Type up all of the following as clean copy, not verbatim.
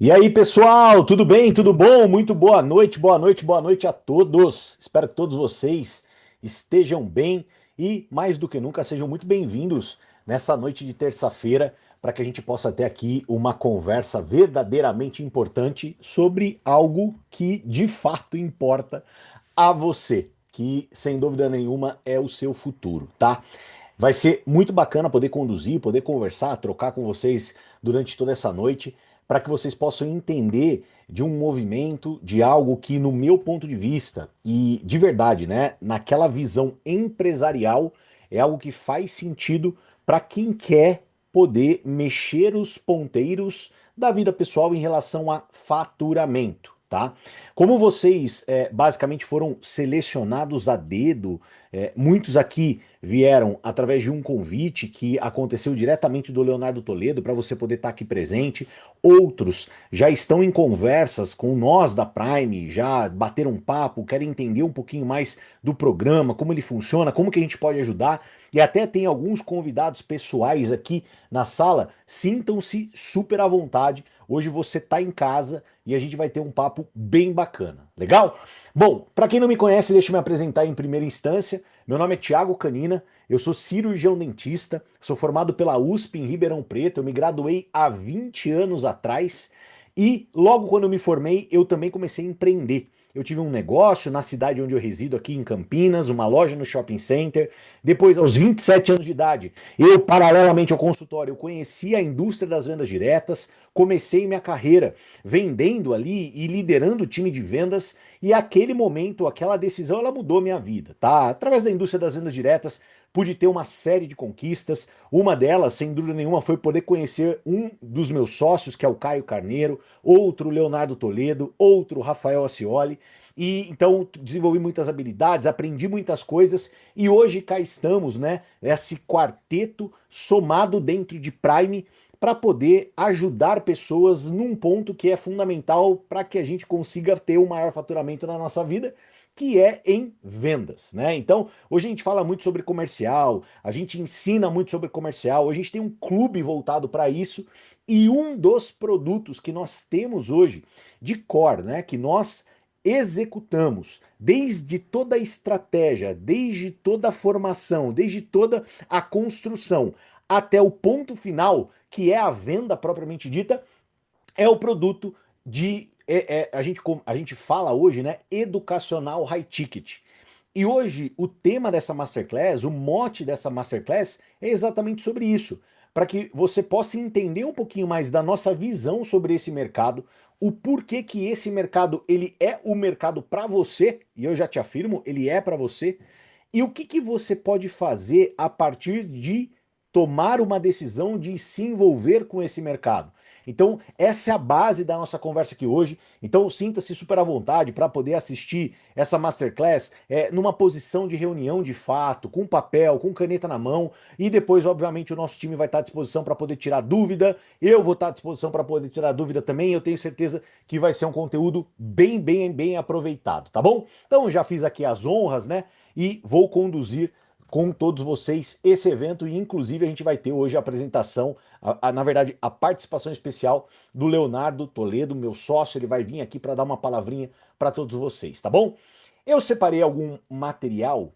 E aí, pessoal, tudo bem? Tudo bom? Muito boa noite, boa noite, boa noite a todos. Espero que todos vocês estejam bem e, mais do que nunca, sejam muito bem-vindos nessa noite de terça-feira para que a gente possa ter aqui uma conversa verdadeiramente importante sobre algo que de fato importa a você, que sem dúvida nenhuma é o seu futuro, tá? Vai ser muito bacana poder conduzir, poder conversar, trocar com vocês durante toda essa noite, para que vocês possam entender de um movimento, de algo que, no meu ponto de vista, e de verdade, né, naquela visão empresarial, é algo que faz sentido para quem quer poder mexer os ponteiros da vida pessoal em relação a faturamento, tá? Como vocês basicamente foram selecionados a dedo, muitos aqui vieram através de um convite que aconteceu diretamente do Leonardo Toledo para você poder estar aqui presente. Outros já estão em conversas com nós da Prime, já bateram um papo, querem entender um pouquinho mais do programa, como ele funciona, como que a gente pode ajudar. E até tem alguns convidados pessoais aqui na sala. Sintam-se super à vontade. Hoje você está em casa e a gente vai ter um papo bem bacana. Legal? Bom, para quem não me conhece, deixa eu me apresentar em primeira instância. Meu nome é Tiago Canina, eu sou cirurgião dentista, sou formado pela USP em Ribeirão Preto, eu me graduei há 20 anos atrás e logo quando eu me formei, eu também comecei a empreender. Eu tive um negócio na cidade onde eu resido, aqui em Campinas, uma loja no shopping center. Depois, aos 27 anos de idade, eu, paralelamente ao consultório, eu conheci a indústria das vendas diretas, comecei minha carreira vendendo ali e liderando o time de vendas. E aquele momento, aquela decisão, ela mudou minha vida, tá? Através da indústria das vendas diretas, pude ter uma série de conquistas. Uma delas, sem dúvida nenhuma, foi poder conhecer um dos meus sócios, que é o Caio Carneiro, outro Leonardo Toledo, outro Rafael Ascioli. E então desenvolvi muitas habilidades, aprendi muitas coisas e hoje cá estamos, né? Esse quarteto somado dentro de Prime para poder ajudar pessoas num ponto que é fundamental para que a gente consiga ter um maior faturamento na nossa vida, que é em vendas, né? Então, hoje a gente fala muito sobre comercial, a gente ensina muito sobre comercial, a gente tem um clube voltado para isso e um dos produtos que nós temos hoje de core, né, que nós executamos desde toda a estratégia, desde toda a formação, desde toda a construção até o ponto final, que é a venda propriamente dita, é o produto de. A gente fala hoje, né? Educacional high ticket. E hoje o tema dessa masterclass, o mote dessa masterclass é exatamente sobre isso, para que você possa entender um pouquinho mais da nossa visão sobre esse mercado, o porquê que esse mercado ele é o mercado para você, e eu já te afirmo, ele é para você, e o que que você pode fazer a partir de tomar uma decisão de se envolver com esse mercado. Então, essa é a base da nossa conversa aqui hoje. Então, sinta-se super à vontade para poder assistir essa masterclass numa posição de reunião de fato, com papel, com caneta na mão. E depois, obviamente, o nosso time vai estar à disposição para poder tirar dúvida. Eu vou estar à disposição para poder tirar dúvida também. Eu tenho certeza que vai ser um conteúdo bem, bem, bem aproveitado, tá bom? Então, já fiz aqui as honras, né? E vou conduzir com todos vocês esse evento e inclusive a gente vai ter hoje a apresentação, na verdade a participação especial do Leonardo Toledo, meu sócio, ele vai vir aqui para dar uma palavrinha para todos vocês, tá bom? Eu separei algum material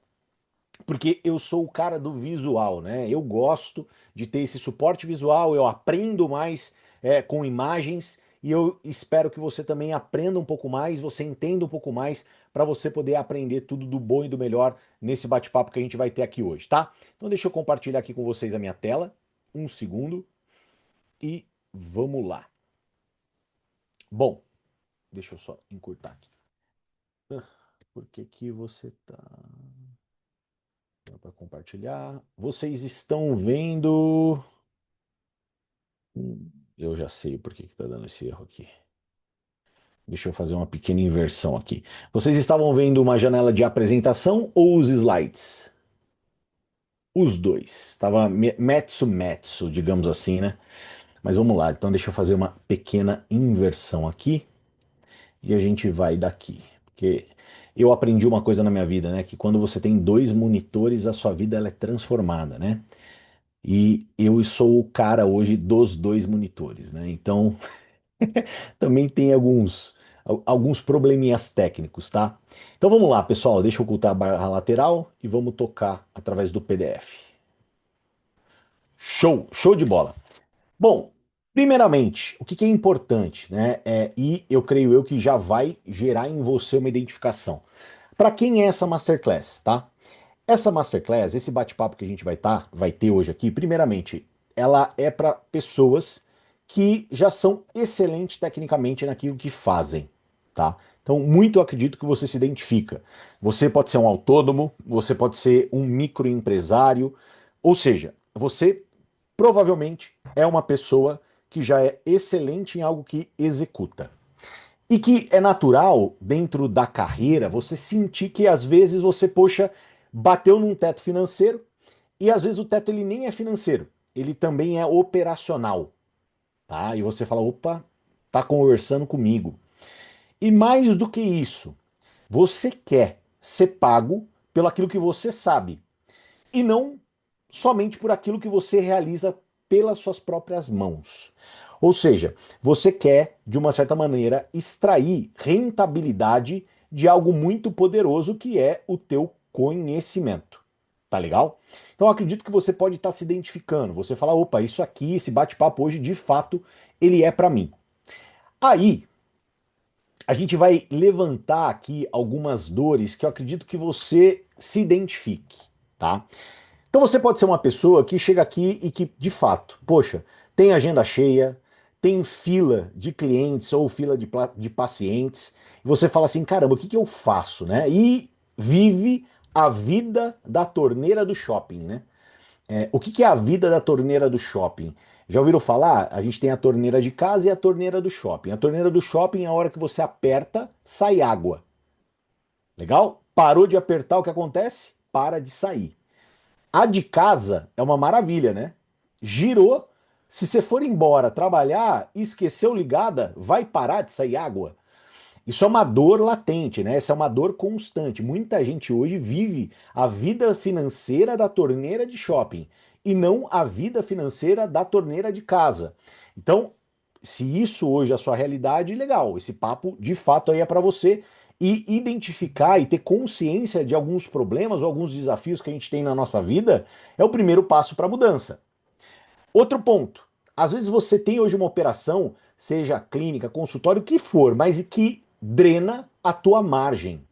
porque eu sou o cara do visual, né? Eu gosto de ter esse suporte visual, eu aprendo mais com imagens e eu espero que você também aprenda um pouco mais, você entenda um pouco mais para você poder aprender tudo do bom e do melhor nesse bate-papo que a gente vai ter aqui hoje, tá? Então deixa eu compartilhar aqui com vocês a minha tela, um segundo e vamos lá. Bom, deixa eu só encurtar aqui. Por que que você tá para compartilhar? Vocês estão vendo? Eu já sei por que que tá dando esse erro aqui. Deixa eu fazer uma pequena inversão aqui. Vocês estavam vendo uma janela de apresentação ou os slides? Os dois. Estava metsu, digamos assim, né? Mas vamos lá. Então deixa eu fazer uma pequena inversão aqui e a gente vai daqui. Porque eu aprendi uma coisa na minha vida, né? Que quando você tem dois monitores, a sua vida ela é transformada, né? E eu sou o cara hoje dos dois monitores, né? Então Também tem alguns probleminhas técnicos, tá? Então vamos lá, pessoal. Deixa eu ocultar a barra lateral e vamos tocar através do PDF. Show, show de bola. Bom, primeiramente, o que que é importante, né? E eu creio eu que já vai gerar em você uma identificação. Para quem é essa masterclass, tá? Essa masterclass, esse bate-papo que a gente vai ter hoje aqui, primeiramente, ela é para pessoas que já são excelentes tecnicamente naquilo que fazem, tá? Então, muito eu acredito que você se identifica. Você pode ser um autônomo, você pode ser um microempresário, ou seja, você provavelmente é uma pessoa que já é excelente em algo que executa. E que é natural, dentro da carreira, você sentir que às vezes você, poxa, bateu num teto financeiro e às vezes o teto ele nem é financeiro, ele também é operacional, tá? E você fala, opa, tá conversando comigo. E mais do que isso, você quer ser pago pelo aquilo que você sabe e não somente por aquilo que você realiza pelas suas próprias mãos. Ou seja, você quer, de uma certa maneira, extrair rentabilidade de algo muito poderoso que é o teu conhecimento. Tá legal? Então eu acredito que você pode estar se identificando. Você fala, opa, isso aqui, esse bate-papo hoje, de fato, ele é para mim. Aí, a gente vai levantar aqui algumas dores que eu acredito que você se identifique, tá? Então você pode ser uma pessoa que chega aqui e que, de fato, poxa, tem agenda cheia, tem fila de clientes ou fila de pacientes, e você fala assim, caramba, o que que eu faço, né? E vive a vida da torneira do shopping, né? O que que é a vida da torneira do shopping? Já ouviram falar? A gente tem a torneira de casa e a torneira do shopping. A torneira do shopping é a hora que você aperta, sai água. Legal? Parou de apertar, o que acontece? Para de sair. A de casa é uma maravilha, né? Girou. Se você for embora trabalhar e esqueceu ligada, vai parar de sair água. Isso é uma dor latente, né? Essa é uma dor constante. Muita gente hoje vive a vida financeira da torneira de shopping e não a vida financeira da torneira de casa. Então, se isso hoje é a sua realidade, legal. Esse papo de fato aí é para você e identificar e ter consciência de alguns problemas ou alguns desafios que a gente tem na nossa vida é o primeiro passo para a mudança. Outro ponto. Às vezes você tem hoje uma operação, seja clínica, consultório, o que for, mas que drena a tua margem.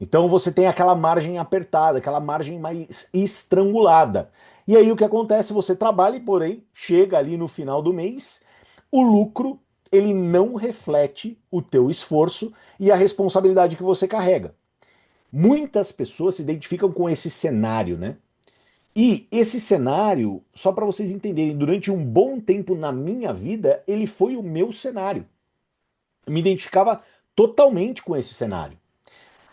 Então você tem aquela margem apertada, aquela margem mais estrangulada. E aí o que acontece? Você trabalha e, porém, chega ali no final do mês, o lucro ele não reflete o teu esforço e a responsabilidade que você carrega. Muitas pessoas se identificam com esse cenário, né? E esse cenário, só para vocês entenderem, durante um bom tempo na minha vida, ele foi o meu cenário. Eu me identificava totalmente com esse cenário.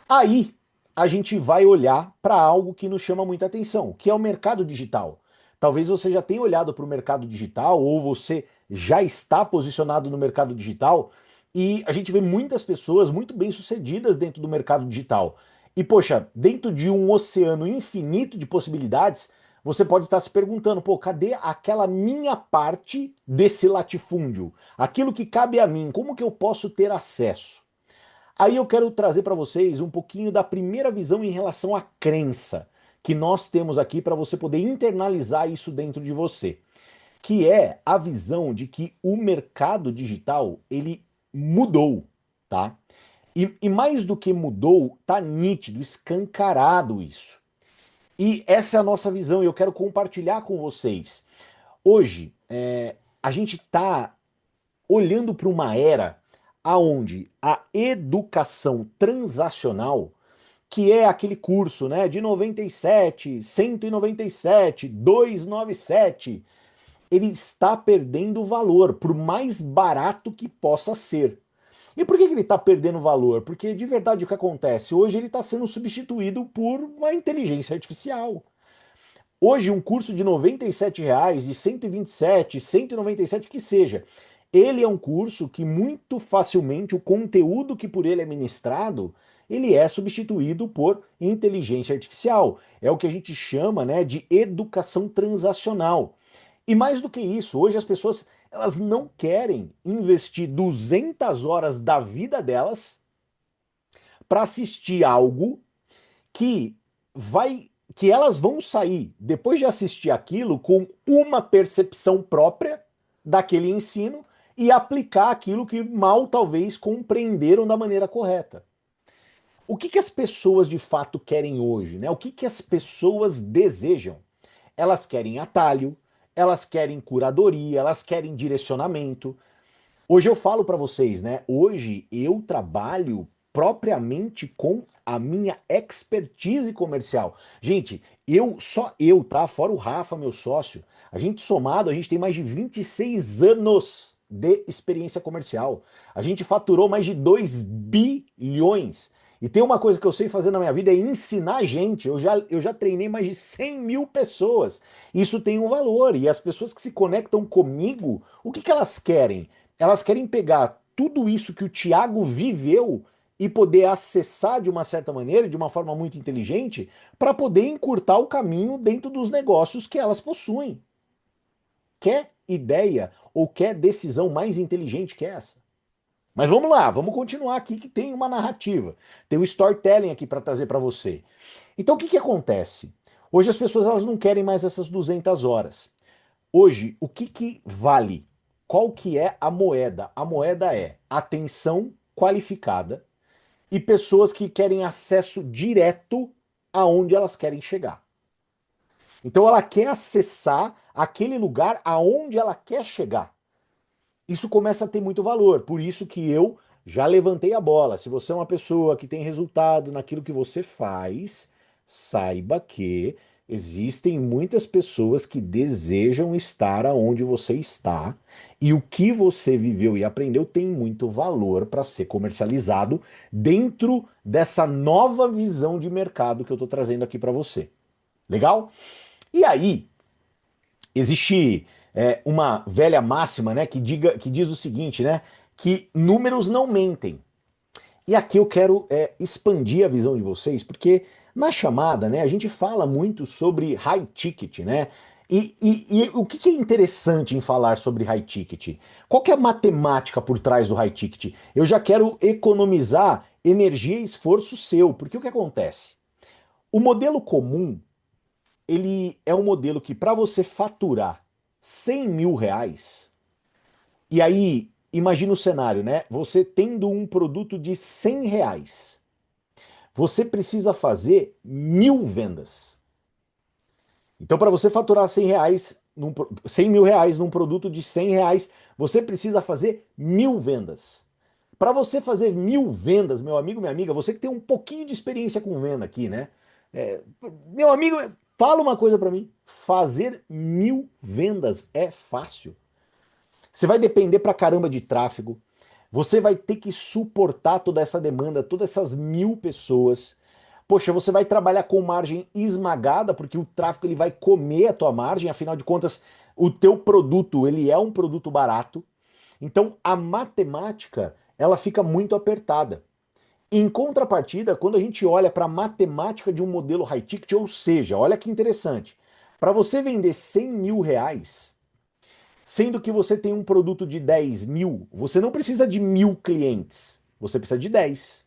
Aí a gente vai olhar para algo que nos chama muita atenção, que é o mercado digital. Talvez você já tenha olhado para o mercado digital ou você já está posicionado no mercado digital e a gente vê muitas pessoas muito bem-sucedidas dentro do mercado digital. E poxa, dentro de um oceano infinito de possibilidades, você pode estar se perguntando, pô, cadê aquela minha parte desse latifúndio? Aquilo que cabe a mim, como que eu posso ter acesso? Aí eu quero trazer para vocês um pouquinho da primeira visão em relação à crença que nós temos aqui para você poder internalizar isso dentro de você, que é a visão de que o mercado digital ele mudou, tá? E mais do que mudou, tá nítido, escancarado isso. E essa é a nossa visão e eu quero compartilhar com vocês. Hoje, a gente está olhando para uma era aonde a educação transacional, que é aquele curso, né, de 97, 197, 297, ele está perdendo valor, por mais barato que possa ser. E por que ele está perdendo valor? Porque de verdade o que acontece? Hoje ele está sendo substituído por uma inteligência artificial. Hoje, um curso de R$ 97, de 127, 197, que seja, ele é um curso que muito facilmente o conteúdo que por ele é ministrado, ele é substituído por inteligência artificial. É o que a gente chama, né, de educação transacional. E mais do que isso, hoje as pessoas elas não querem investir 200 horas da vida delas para assistir algo que que elas vão sair depois de assistir aquilo com uma percepção própria daquele ensino e aplicar aquilo que mal talvez compreenderam da maneira correta. O que as pessoas de fato querem hoje, né? O que as pessoas desejam? Elas querem atalho, elas querem curadoria, elas querem direcionamento. Hoje eu falo para vocês, né? Hoje eu trabalho propriamente com a minha expertise comercial. Gente, só eu, tá? Fora o Rafa, meu sócio, a gente somado, a gente tem mais de 26 anos de experiência comercial. A gente faturou mais de 2 bilhões. E tem uma coisa que eu sei fazer na minha vida é ensinar gente. Eu já treinei mais de 100 mil pessoas. Isso tem um valor. E as pessoas que se conectam comigo, o que elas querem? Elas querem pegar tudo isso que o Tiago viveu e poder acessar de uma certa maneira, de uma forma muito inteligente, para poder encurtar o caminho dentro dos negócios que elas possuem. Quer ideia ou quer decisão mais inteligente que essa? Mas vamos lá, vamos continuar aqui que tem uma narrativa. Tem um storytelling aqui para trazer para você. Então o que acontece? Hoje as pessoas elas não querem mais essas 200 horas. Hoje, o que vale? Qual que é a moeda? A moeda é atenção qualificada e pessoas que querem acesso direto aonde elas querem chegar. Então ela quer acessar aquele lugar aonde ela quer chegar. Isso começa a ter muito valor, por isso que eu já levantei a bola. Se você é uma pessoa que tem resultado naquilo que você faz, saiba que existem muitas pessoas que desejam estar aonde você está e o que você viveu e aprendeu tem muito valor para ser comercializado dentro dessa nova visão de mercado que eu estou trazendo aqui para você. Legal? E aí, existe uma velha máxima, né, que diz o seguinte, né, que números não mentem. E aqui eu quero expandir a visão de vocês, porque na chamada, né, a gente fala muito sobre high ticket, né? E o que é interessante em falar sobre high ticket? Qual que é a matemática por trás do high ticket? Eu já quero economizar energia e esforço seu, porque o que acontece? O modelo comum, ele é um modelo que para você faturar 100 mil reais, e aí imagina o cenário, né? Você tendo um produto de 100 reais, você precisa fazer 1.000 vendas. Então, para você faturar 100 reais, 100 mil reais num produto de 100 reais, você precisa fazer 1.000 vendas. Para você fazer 1.000 vendas, meu amigo, minha amiga, você que tem um pouquinho de experiência com venda aqui, né? É, meu amigo, fala uma coisa para mim. Fazer 1.000 vendas é fácil. Você vai depender pra caramba de tráfego. Você vai ter que suportar toda essa demanda, todas essas 1.000 pessoas. Poxa, você vai trabalhar com margem esmagada, porque o tráfego ele vai comer a tua margem, afinal de contas, o teu produto, ele é um produto barato. Então, a matemática, ela fica muito apertada. Em contrapartida, quando a gente olha para a matemática de um modelo high ticket, ou seja, olha que interessante, para você vender 100 mil reais, sendo que você tem um produto de 10 mil, você não precisa de 1.000 clientes, você precisa de 10.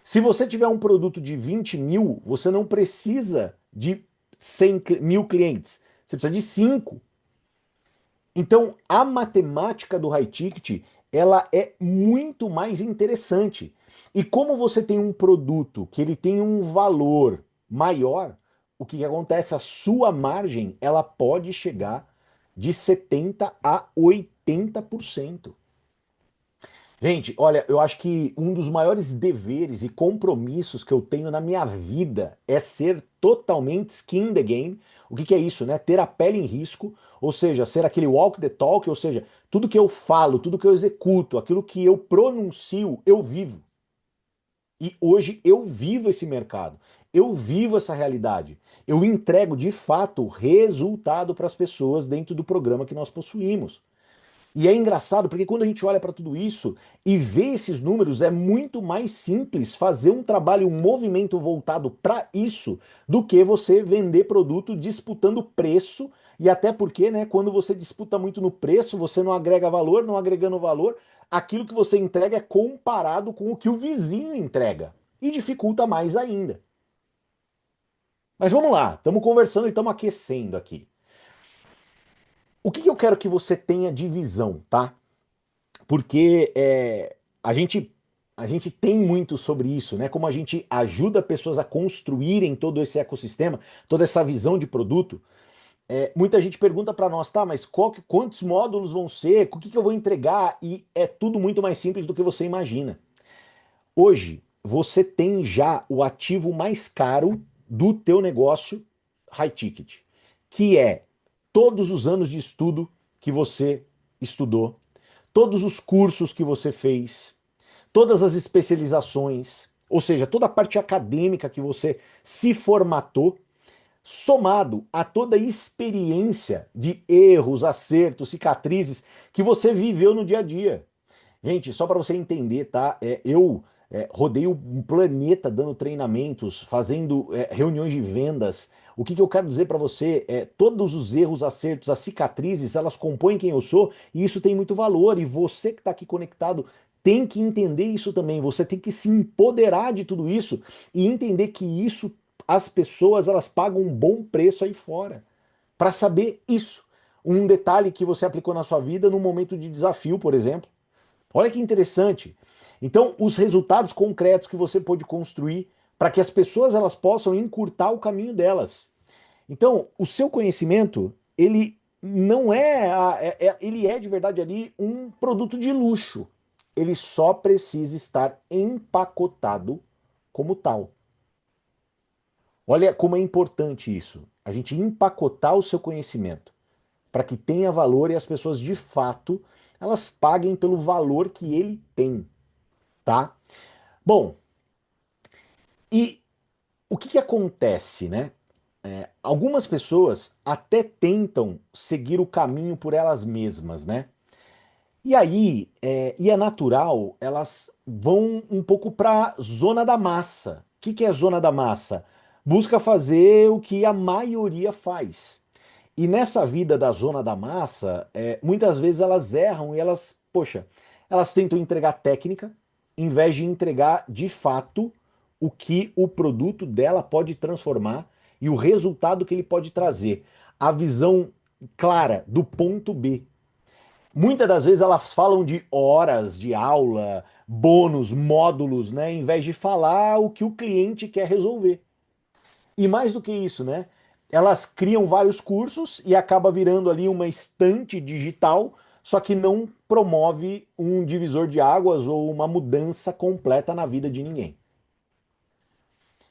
Se você tiver um produto de 20 mil, você não precisa de 100 mil clientes, você precisa de 5. Então, a matemática do high ticket, ela é muito mais interessante. E como você tem um produto que ele tem um valor maior, o que acontece? A sua margem, ela pode chegar de 70 a 80%. Gente, olha, eu acho que um dos maiores deveres e compromissos que eu tenho na minha vida é ser totalmente skin in the game. O que é isso, né? Ter a pele em risco, ou seja, ser aquele walk the talk, ou seja, tudo que eu falo, tudo que eu executo, aquilo que eu pronuncio, eu vivo. E hoje eu vivo esse mercado, eu vivo essa realidade. Eu entrego de fato resultado para as pessoas dentro do programa que nós possuímos. E é engraçado porque quando a gente olha para tudo isso e vê esses números, é muito mais simples fazer um trabalho, um movimento voltado para isso, do que você vender produto disputando preço E até porque, né, quando você disputa muito no preço, você não agrega valor, não agregando valor, aquilo que você entrega é comparado com o que o vizinho entrega. E dificulta mais ainda. Mas vamos lá, estamos conversando e estamos aquecendo aqui. O que eu quero que você tenha de visão, tá? Porque a gente tem muito sobre isso, né? Como a gente ajuda pessoas a construírem todo esse ecossistema, toda essa visão de produto. Muita gente pergunta para nós, tá, mas quantos módulos vão ser? O que eu vou entregar? E é tudo muito mais simples do que você imagina. Hoje, você tem já o ativo mais caro do teu negócio high ticket, que é todos os anos de estudo que você estudou, todos os cursos que você fez, todas as especializações, ou seja, toda a parte acadêmica que você se formatou, somado a toda a experiência de erros, acertos, cicatrizes que você viveu no dia a dia. Gente, só para você entender, tá? Eu rodei o planeta dando treinamentos, fazendo reuniões de vendas. O que eu quero dizer para você é todos os erros, acertos, as cicatrizes, elas compõem quem eu sou e isso tem muito valor. E você que está aqui conectado tem que entender isso também. Você tem que se empoderar de tudo isso e entender que isso as pessoas elas pagam um bom preço aí fora para saber isso. Um detalhe que você aplicou na sua vida num momento de desafio, por exemplo. Olha que interessante. Então, os resultados concretos que você pode construir para que as pessoas elas possam encurtar o caminho delas. Então, o seu conhecimento, ele não ele é de verdade ali um produto de luxo. Ele só precisa estar empacotado como tal. Olha como é importante isso. A gente empacotar o seu conhecimento para que tenha valor e as pessoas de fato elas paguem pelo valor que ele tem, tá? Bom, e o que acontece, né? Algumas pessoas até tentam seguir o caminho por elas mesmas, né? E aí, e é natural, elas vão um pouco para zona da massa. O que é zona da massa? Busca fazer o que a maioria faz. E nessa vida da zona da massa, muitas vezes elas erram e elas, poxa, elas tentam entregar técnica, em vez de entregar de fato o que o produto dela pode transformar e o resultado que ele pode trazer. A visão clara do ponto B. Muitas das vezes elas falam de horas de aula, bônus, módulos, né, em vez de falar o que o cliente quer resolver. E mais do que isso, né? Elas criam vários cursos e acaba virando ali uma estante digital, só que não promove um divisor de águas ou uma mudança completa na vida de ninguém.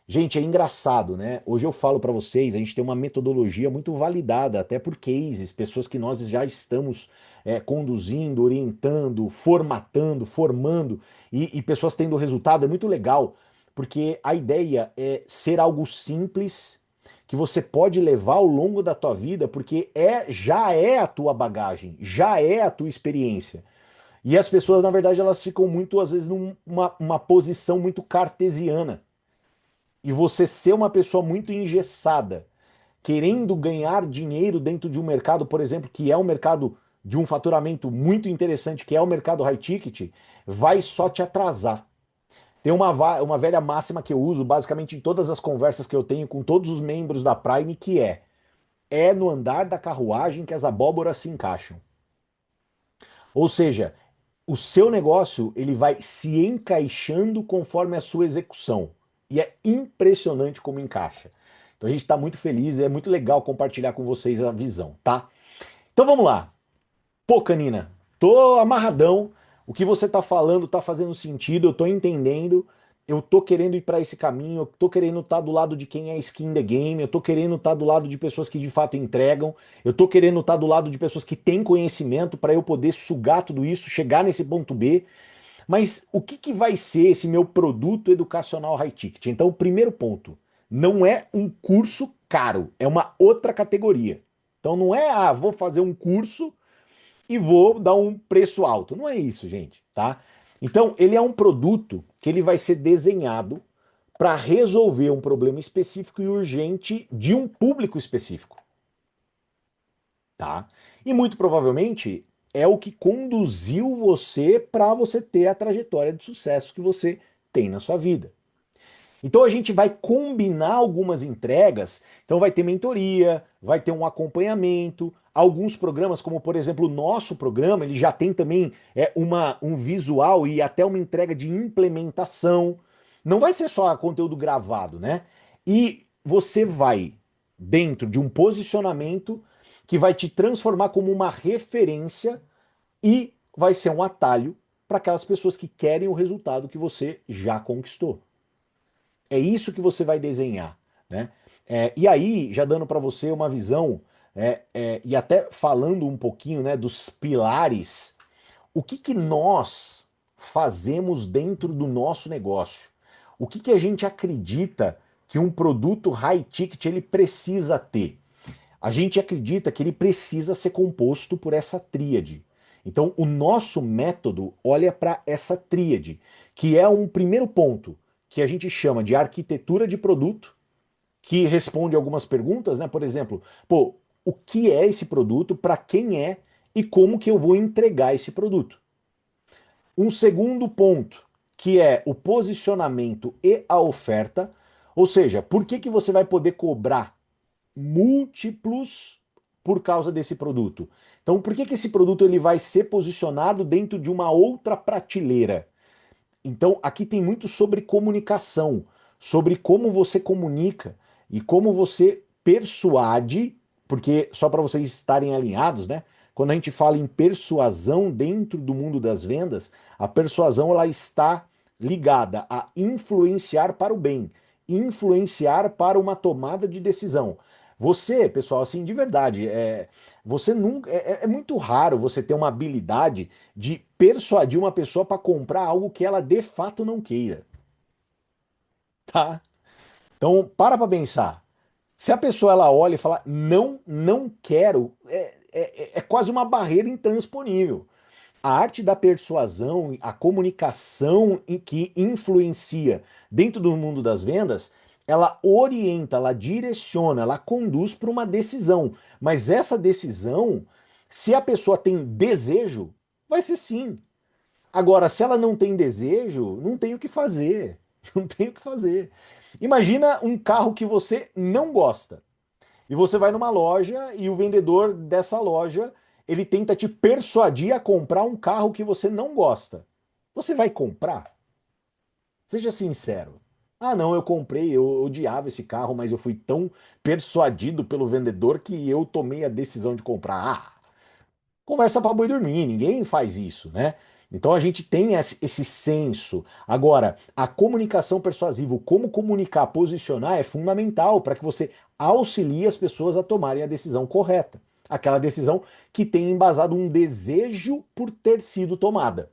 Gente, é engraçado, né? Hoje eu falo para vocês, a gente tem uma metodologia muito validada, até por cases, pessoas que nós já estamos conduzindo, orientando, formatando, formando, e pessoas tendo resultado, é muito legal, porque a ideia é ser algo simples, que você pode levar ao longo da tua vida, porque já é a tua bagagem, já é a tua experiência. E as pessoas, na verdade, elas ficam muito, às vezes, numa uma posição muito cartesiana e você ser uma pessoa muito engessada, querendo ganhar dinheiro dentro de um mercado, por exemplo, que é um mercado de um faturamento muito interessante, que é o mercado high ticket, vai só te atrasar. Tem uma velha máxima que eu uso basicamente em todas as conversas que eu tenho com todos os membros da Prime, que é no andar da carruagem que as abóboras se encaixam. Ou seja, o seu negócio ele vai se encaixando conforme a sua execução. E é impressionante como encaixa. Então a gente está muito feliz, é muito legal compartilhar com vocês a visão, tá? Então vamos lá. Pô, Canina, tô amarradão. O que você tá falando tá fazendo sentido, eu tô entendendo. Eu tô querendo ir para esse caminho, eu tô querendo estar do lado de quem é skin the game, eu tô querendo estar do lado de pessoas que de fato entregam, eu tô querendo estar do lado de pessoas que têm conhecimento para eu poder sugar tudo isso, chegar nesse ponto B. Mas o que vai ser esse meu produto educacional high ticket? Então, o primeiro ponto, não é um curso caro, é uma outra categoria. Então não é, vou fazer um curso e vou dar um preço alto. Não é isso, gente, tá? Então, ele é um produto que ele vai ser desenhado para resolver um problema específico e urgente de um público específico. tá? E muito provavelmente é o que conduziu você para você ter a trajetória de sucesso que você tem na sua vida. Então a gente vai combinar algumas entregas, então vai ter mentoria, vai ter um acompanhamento, alguns programas, como por exemplo o nosso programa, ele já tem também um visual e até uma entrega de implementação. Não vai ser só conteúdo gravado, né? E você vai dentro de um posicionamento que vai te transformar como uma referência e vai ser um atalho para aquelas pessoas que querem o resultado que você já conquistou. É isso que você vai desenhar, né? E aí, já dando para você uma visão, e até falando um pouquinho, né, dos pilares, o que que nós fazemos dentro do nosso negócio? O que que a gente acredita que um produto high ticket ele precisa ter? A gente acredita que ele precisa ser composto por essa tríade. Então, o nosso método olha para essa tríade, que é um primeiro ponto que a gente chama de arquitetura de produto, que responde algumas perguntas, né? Por exemplo, pô, o que é esse produto, para quem é e como que eu vou entregar esse produto. Um segundo ponto, que é o posicionamento e a oferta, ou seja, por que que você vai poder cobrar múltiplos por causa desse produto. Então, por que que esse produto ele vai ser posicionado dentro de uma outra prateleira? Então, aqui tem muito sobre comunicação, sobre como você comunica e como você persuade, porque só para vocês estarem alinhados, né? Quando a gente fala em persuasão dentro do mundo das vendas, a persuasão ela está ligada a influenciar para o bem, influenciar para uma tomada de decisão. Você, pessoal, assim, de verdade, você nunca, é muito raro você ter uma habilidade de persuadir uma pessoa para comprar algo que ela de fato não queira, tá? Então, para pensar. Se a pessoa ela olha e fala não, não quero, é quase uma barreira intransponível. A arte da persuasão, a comunicação em que influencia dentro do mundo das vendas, ela orienta, ela direciona, ela conduz para uma decisão. Mas essa decisão, se a pessoa tem desejo, vai ser sim. Agora, se ela não tem desejo, não tem o que fazer. Não tem o que fazer. Imagina um carro que você não gosta. E você vai numa loja e o vendedor dessa loja, ele tenta te persuadir a comprar um carro que você não gosta. Você vai comprar? Seja sincero. Ah, não, eu comprei, eu odiava esse carro, mas eu fui tão persuadido pelo vendedor que eu tomei a decisão de comprar. Ah, conversa para boi dormir, ninguém faz isso, né? Então a gente tem esse senso. Agora, a comunicação persuasiva, como comunicar, posicionar é fundamental para que você auxilie as pessoas a tomarem a decisão correta. Aquela decisão que tem embasado um desejo por ter sido tomada.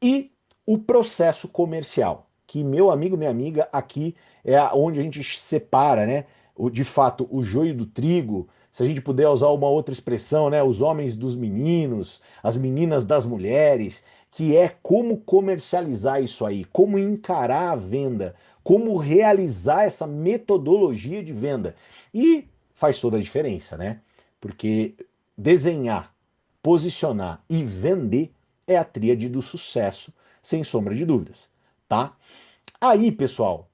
E o processo comercial, que meu amigo, minha amiga, aqui é onde a gente separa, né? De fato, o joio do trigo, se a gente puder usar uma outra expressão, né? Os homens dos meninos, as meninas das mulheres, que é como comercializar isso aí, como encarar a venda, como realizar essa metodologia de venda. E faz toda a diferença, né? Porque desenhar, posicionar e vender é a tríade do sucesso, sem sombra de dúvidas, tá? Aí, pessoal,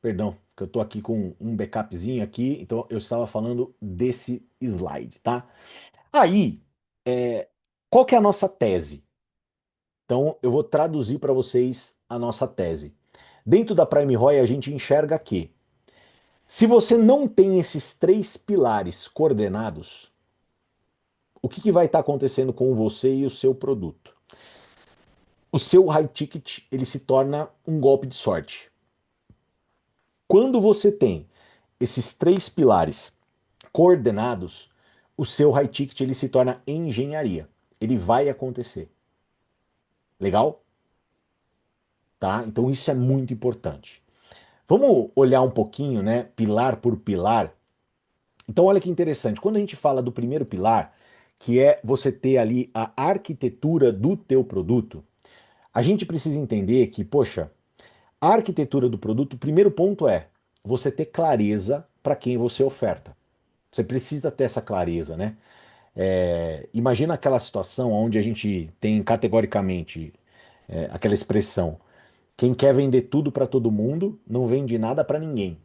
perdão, que eu tô aqui com um backupzinho aqui, então eu estava falando desse slide, tá? Aí, qual que é a nossa tese? Então, eu vou traduzir para vocês a nossa tese. Dentro da Prime Roy, a gente enxerga que se você não tem esses três pilares coordenados, o que vai estar acontecendo com você e o seu produto? O seu high ticket ele se torna um golpe de sorte. Quando você tem esses três pilares coordenados, o seu high ticket ele se torna engenharia. Ele vai acontecer. Legal? Tá? Então isso é muito importante. Vamos olhar um pouquinho, né, pilar por pilar. Então olha que interessante. Quando a gente fala do primeiro pilar, que é você ter ali a arquitetura do teu produto, a gente precisa entender que, poxa, a arquitetura do produto, o primeiro ponto é você ter clareza para quem você oferta, Você precisa ter essa clareza, né? Imagina aquela situação onde a gente tem categoricamente aquela expressão: quem quer vender tudo para todo mundo não vende nada para ninguém.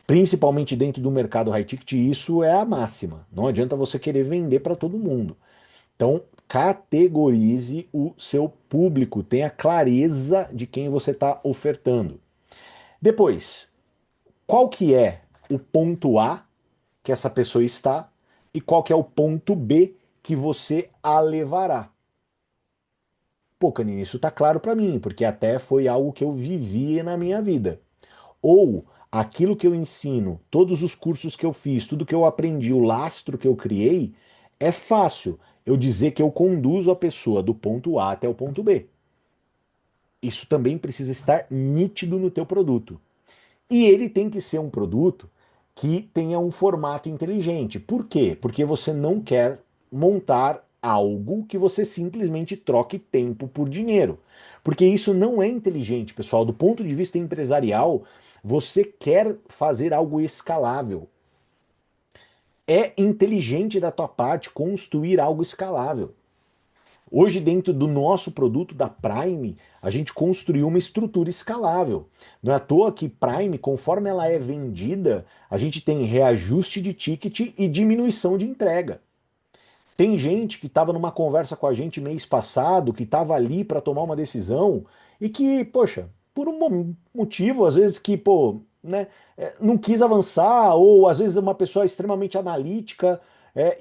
Principalmente dentro do mercado high ticket, isso é a máxima. Não adianta você querer vender para todo mundo. Então, categorize o seu público, tenha clareza de quem você está ofertando. Depois, qual que é o ponto A que essa pessoa está e qual que é o ponto B que você a levará? Pô, Canini, isso tá claro para mim, porque até foi algo que eu vivi na minha vida. Ou aquilo que eu ensino, todos os cursos que eu fiz, tudo que eu aprendi, o lastro que eu criei, é fácil eu dizer que eu conduzo a pessoa do ponto A até o ponto B. Isso também precisa estar nítido no teu produto. E ele tem que ser um produto que tenha um formato inteligente. Por quê? Porque você não quer montar algo que você simplesmente troque tempo por dinheiro. Porque isso não é inteligente, pessoal. Do ponto de vista empresarial, você quer fazer algo escalável. É inteligente da tua parte construir algo escalável. Hoje, dentro do nosso produto da Prime, a gente construiu uma estrutura escalável. Não é à toa que Prime, conforme ela é vendida, a gente tem reajuste de ticket e diminuição de entrega. Tem gente que estava numa conversa com a gente mês passado, que estava ali para tomar uma decisão e que, poxa, por um motivo, às vezes que, pô, né, não quis avançar, ou às vezes é uma pessoa extremamente analítica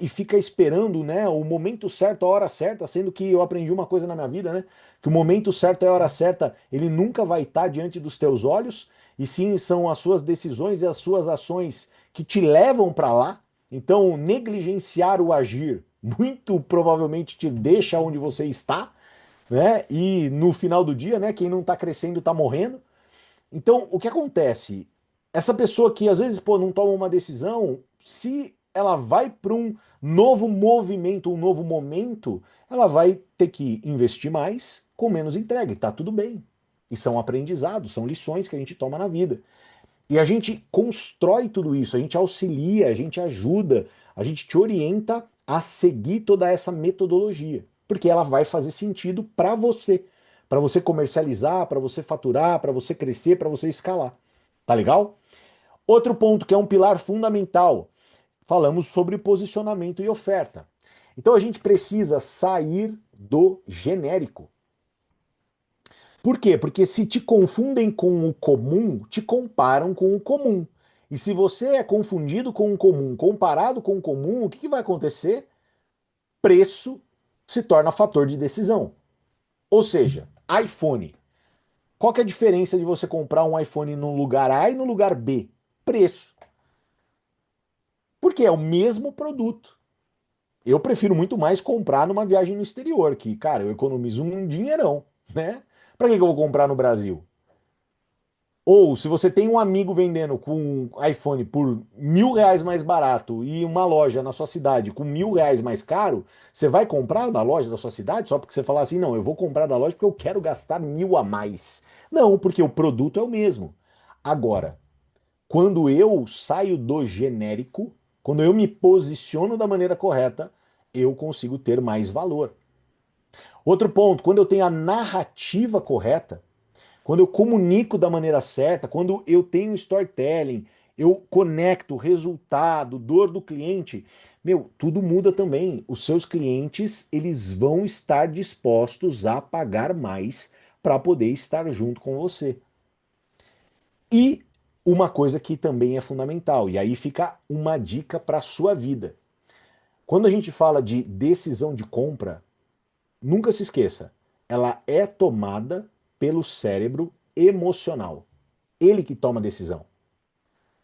e fica esperando, né, o momento certo, a hora certa, sendo que eu aprendi uma coisa na minha vida, né, que o momento certo e a hora certa, ele nunca vai estar diante dos teus olhos, e sim são as suas decisões e as suas ações que te levam para lá. Então, negligenciar o agir muito provavelmente te deixa onde você está, né? E no final do dia, né, quem não está crescendo está morrendo. Então, o que acontece? Essa pessoa que às vezes, pô, não toma uma decisão, se ela vai para um novo movimento, um novo momento, ela vai ter que investir mais com menos entrega, e tá tudo bem. E são aprendizados, são lições que a gente toma na vida. E a gente constrói tudo isso, a gente auxilia, a gente ajuda, a gente te orienta a seguir toda essa metodologia, porque ela vai fazer sentido para você comercializar, para você faturar, para você crescer, para você escalar. Tá legal? Outro ponto que é um pilar fundamental, falamos sobre posicionamento e oferta. Então a gente precisa sair do genérico. Por quê? Porque se te confundem com o comum, te comparam com o comum. E se você é confundido com o comum, comparado com o comum, o que vai acontecer? Preço se torna fator de decisão. Ou seja, iPhone. Qual que é a diferença de você comprar um iPhone no lugar A e no lugar B? Preço. Porque é o mesmo produto. Eu prefiro muito mais comprar numa viagem no exterior, que, cara, eu economizo um dinheirão, né? Para que eu vou comprar no Brasil? Ou se você tem um amigo vendendo com um iPhone por R$ 1.000 mais barato e uma loja na sua cidade com R$ 1.000 mais caro, você vai comprar na loja da sua cidade só porque você falar assim, não, eu vou comprar da loja porque eu quero gastar 1.000 a mais. Não, porque o produto é o mesmo. Agora, quando eu saio do genérico, quando eu me posiciono da maneira correta, eu consigo ter mais valor. Outro ponto, quando eu tenho a narrativa correta, quando eu comunico da maneira certa, quando eu tenho storytelling, eu conecto resultado, dor do cliente, meu, tudo muda também. Os seus clientes, eles vão estar dispostos a pagar mais para poder estar junto com você. E uma coisa que também é fundamental, e aí fica uma dica para a sua vida. Quando a gente fala de decisão de compra, nunca se esqueça, ela é tomada pelo cérebro emocional. Ele que toma a decisão.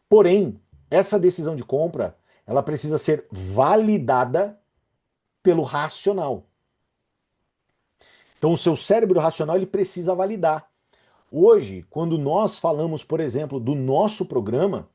Porém, essa decisão de compra, ela precisa ser validada pelo racional. Então, o seu cérebro racional ele precisa validar. Hoje, quando nós falamos, por exemplo, do nosso programa,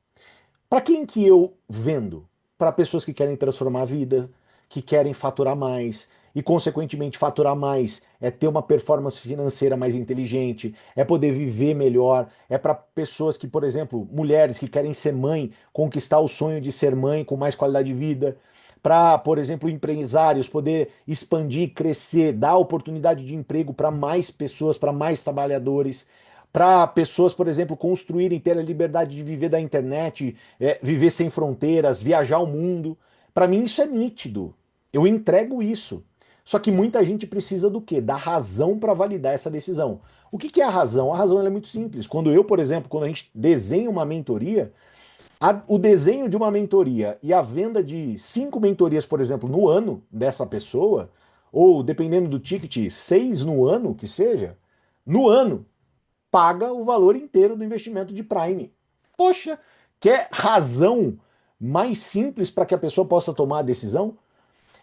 para quem que eu vendo? Para pessoas que querem transformar a vida, que querem faturar mais. e, consequentemente, faturar mais, é ter uma performance financeira mais inteligente, é poder viver melhor, é para pessoas que, por exemplo, mulheres que querem ser mãe, conquistar o sonho de ser mãe com mais qualidade de vida, para, por exemplo, empresários poder expandir, crescer, dar oportunidade de emprego para mais pessoas, para mais trabalhadores, para pessoas, por exemplo, construírem, ter a liberdade de viver da internet, viver sem fronteiras, viajar o mundo. Para mim isso é nítido. Eu entrego isso. Só que muita gente precisa do quê? Da razão para validar essa decisão. O que que é a razão? A razão ela é muito simples. Quando eu, por exemplo, quando a gente desenha uma mentoria, o desenho de uma mentoria e a venda de 5 mentorias, por exemplo, no ano dessa pessoa, ou dependendo do ticket, 6 no ano, que seja, no ano, paga o valor inteiro do investimento de Prime. Poxa, quer razão mais simples para que a pessoa possa tomar a decisão?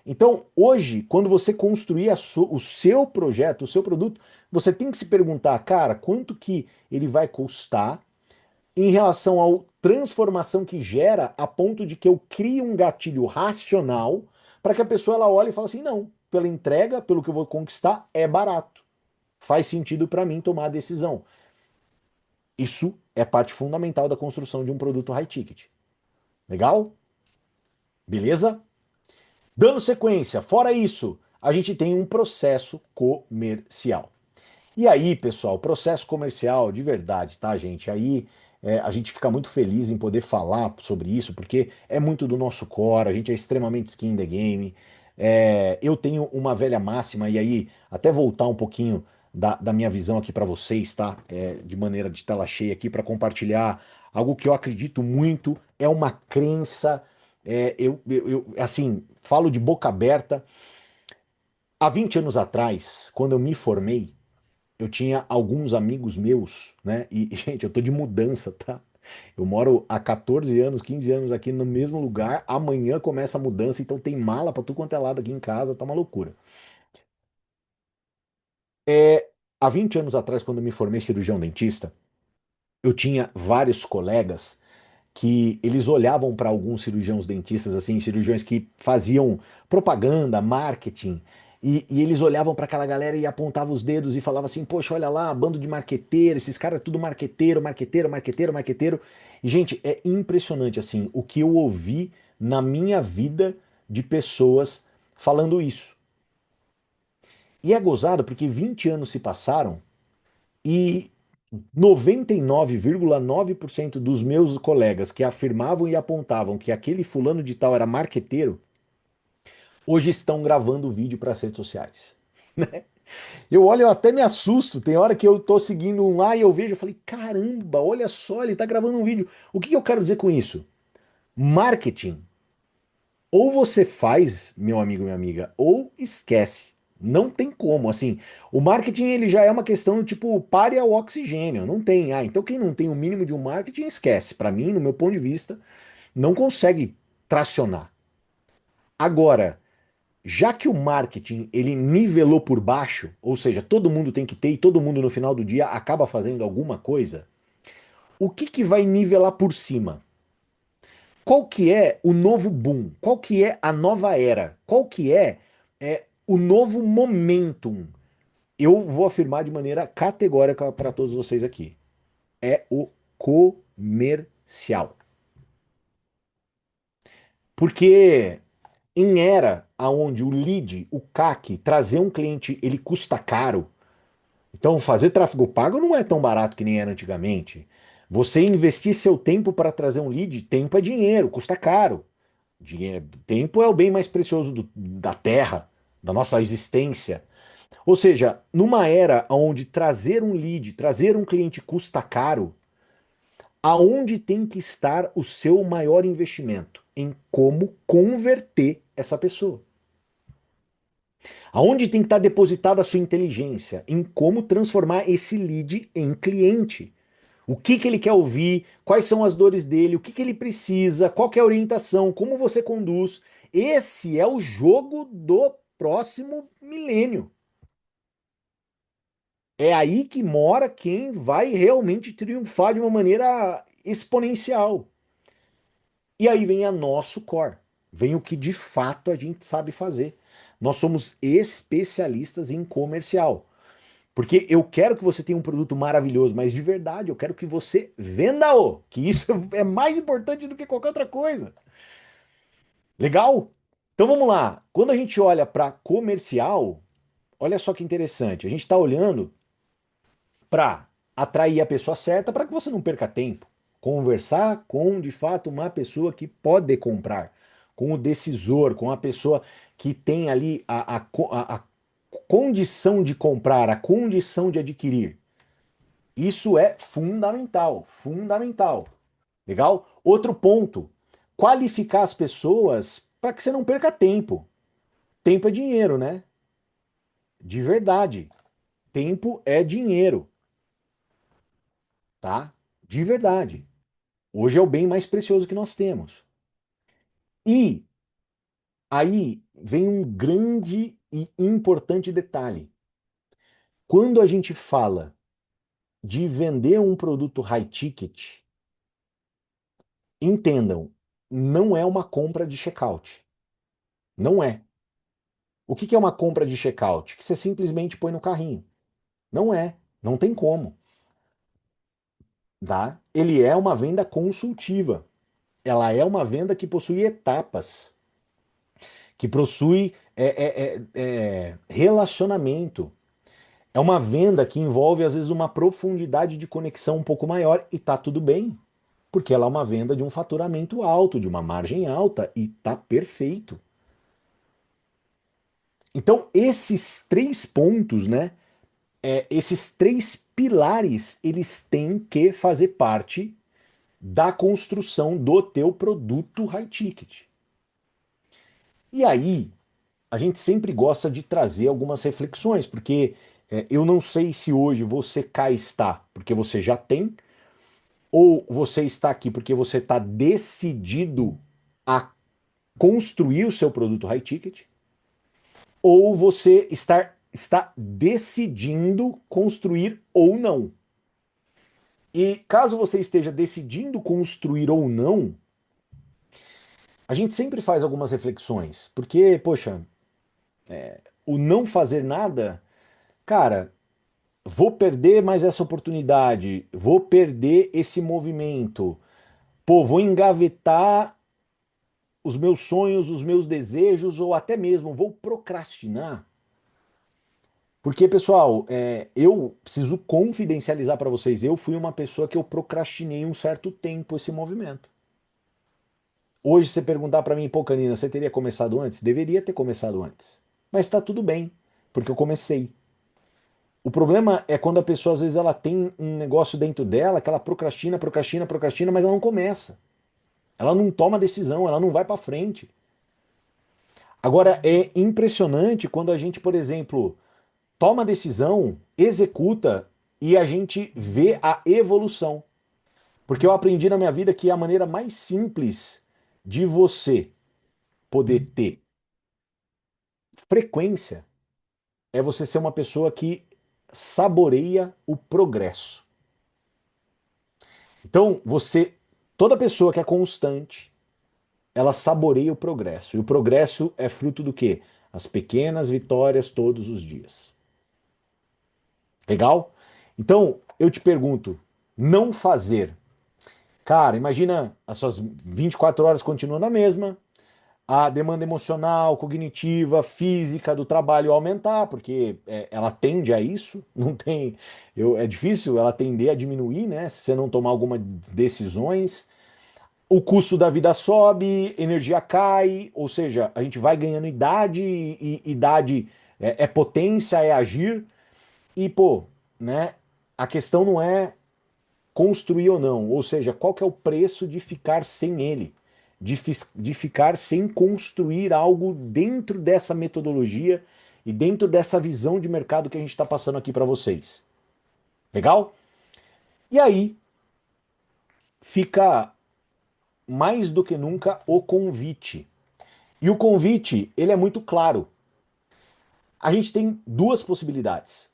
Então, hoje, quando você construir o seu projeto, o seu produto, você tem que se perguntar, cara, quanto que ele vai custar em relação à transformação que gera a ponto de que eu crie um gatilho racional para que a pessoa ela olhe e fale assim, não, pela entrega, pelo que eu vou conquistar, é barato. Faz sentido para mim tomar a decisão. Isso é parte fundamental da construção de um produto high ticket. Legal? Beleza? Dando sequência, fora isso, a gente tem um processo comercial. E aí, pessoal, processo comercial de verdade, tá, gente? Aí a gente fica muito feliz em poder falar sobre isso, porque é muito do nosso core, a gente é extremamente skin in the game. Eu tenho uma velha máxima, e aí, até voltar um pouquinho da minha visão aqui para vocês, tá? De maneira de tela cheia aqui, para compartilhar algo que eu acredito muito, é uma crença, assim, falo de boca aberta. Há 20 anos atrás, quando eu me formei, eu tinha alguns amigos meus, né? E, gente, eu tô de mudança, tá? Eu moro há 14 anos, 15 anos aqui no mesmo lugar. Amanhã começa a mudança, então tem mala pra tudo quanto é lado aqui em casa, tá uma loucura. Há 20 anos atrás, quando eu me formei cirurgião dentista, eu tinha vários colegas que eles olhavam para alguns cirurgiões dentistas, assim, cirurgiões que faziam propaganda, marketing, e eles olhavam para aquela galera e apontavam os dedos e falavam assim: poxa, olha lá, bando de marqueteiro, esses caras é tudo marqueteiro, marqueteiro, marqueteiro, marqueteiro. E, gente, é impressionante, assim, o que eu ouvi na minha vida de pessoas falando isso. E é gozado porque 20 anos se passaram e 99,9% dos meus colegas que afirmavam e apontavam que aquele fulano de tal era marqueteiro, hoje estão gravando vídeo para as redes sociais. Eu olho, eu até me assusto. Tem hora que eu tô seguindo um lá e eu vejo, eu falei, caramba, olha só, ele tá gravando um vídeo. O que eu quero dizer com isso? Marketing, ou você faz, meu amigo, minha amiga, ou esquece. Não tem como, assim, o marketing ele já é uma questão tipo, pare ao oxigênio, não tem. Ah, então quem não tem o mínimo de um marketing, esquece. Para mim, no meu ponto de vista, não consegue tracionar. Agora, já que o marketing ele nivelou por baixo, ou seja, todo mundo tem que ter e todo mundo no final do dia acaba fazendo alguma coisa, o que que vai nivelar por cima? Qual que é o novo boom? Qual que é a nova era? Qual que é o novo momentum? Eu vou afirmar de maneira categórica para todos vocês aqui. É o comercial. Porque em era onde o lead, o CAC, trazer um cliente, ele custa caro. Então, fazer tráfego pago não é tão barato que nem era antigamente. Você investir seu tempo para trazer um lead, tempo é dinheiro, custa caro. Tempo é o bem mais precioso da Terra, da nossa existência. Ou seja, numa era onde trazer um lead, trazer um cliente custa caro, aonde tem que estar o seu maior investimento? Em como converter essa pessoa. Aonde tem que estar depositada a sua inteligência? Em como transformar esse lead em cliente. O que que ele quer ouvir, quais são as dores dele, o que que ele precisa, qual que é a orientação, como você conduz. Esse é o jogo do próximo milênio. É aí que mora quem vai realmente triunfar de uma maneira exponencial. E aí vem a nosso core, vem o que de fato a gente sabe fazer. nós somos especialistas em comercial. Porque eu quero que você tenha um produto maravilhoso, mas de verdade, eu quero que você venda-o, que isso é mais importante do que qualquer outra coisa. Legal? Então vamos lá. Quando a gente olha para comercial, olha só que interessante. A gente está olhando para atrair a pessoa certa para que você não perca tempo. Conversar com, de fato, uma pessoa que pode comprar, com o decisor, com a pessoa que tem ali a condição de comprar, a condição de adquirir. Isso é fundamental, fundamental. Legal? Outro ponto, qualificar as pessoas para que você não perca tempo. Tempo é dinheiro, né? De verdade. Tempo é dinheiro, tá? De verdade. Hoje é o bem mais precioso que nós temos. E aí vem um grande e importante detalhe. Quando a gente fala de vender um produto high ticket, entendam, não é uma compra de checkout. Não é. O que é uma compra de checkout? Que você simplesmente põe no carrinho. Não é. Não tem como. Tá? Ele é uma venda consultiva. Ela é uma venda que possui etapas, que possui relacionamento. É uma venda que envolve, às vezes, uma profundidade de conexão um pouco maior e tá tudo bem. Porque ela é uma venda de um faturamento alto, de uma margem alta e tá perfeito. Então, esses três pontos, né? Esses três pilares, eles têm que fazer parte da construção do teu produto high ticket. E aí, a gente sempre gosta de trazer algumas reflexões, porque eu não sei se hoje você cá está porque você já tem, ou você está aqui porque você está decidido a construir o seu produto high ticket, ou você está decidindo construir ou não. E caso você esteja decidindo construir ou não, a gente sempre faz algumas reflexões, porque, poxa, o não fazer nada, cara, vou perder mais essa oportunidade, vou perder esse movimento, pô, vou engavetar os meus sonhos, os meus desejos, ou até mesmo vou procrastinar. Porque, pessoal, eu preciso confidencializar para vocês, eu fui uma pessoa que eu procrastinei um certo tempo esse movimento. Hoje, você perguntar para mim, pô, Canina, você teria começado antes? Deveria ter começado antes. Mas está tudo bem, porque eu comecei. O problema é quando a pessoa, às vezes, ela tem um negócio dentro dela que ela procrastina, procrastina, procrastina, mas ela não começa. Ela não toma decisão, ela não vai para frente. Agora, é impressionante quando a gente, por exemplo, toma decisão, executa e a gente vê a evolução. Porque eu aprendi na minha vida que a maneira mais simples de você poder ter frequência é você ser uma pessoa que saboreia o progresso. Então, toda pessoa que é constante, ela saboreia o progresso. E o progresso é fruto do quê? As pequenas vitórias todos os dias. Legal? Então, eu te pergunto, não fazer. Cara, imagina as suas 24 horas continuam na mesma, a demanda emocional, cognitiva, física do trabalho aumentar, porque ela tende a isso, não tem, é difícil ela tender a diminuir, né? Se você não tomar algumas decisões. O custo da vida sobe, energia cai, ou seja, a gente vai ganhando idade, e idade é potência, é agir, e pô, né? A questão não é construir ou não, ou seja, qual que é o preço de ficar sem ele, de ficar sem construir algo dentro dessa metodologia e dentro dessa visão de mercado que a gente está passando aqui para vocês. Legal? E aí fica mais do que nunca o convite. E o convite, ele é muito claro. A gente tem duas possibilidades.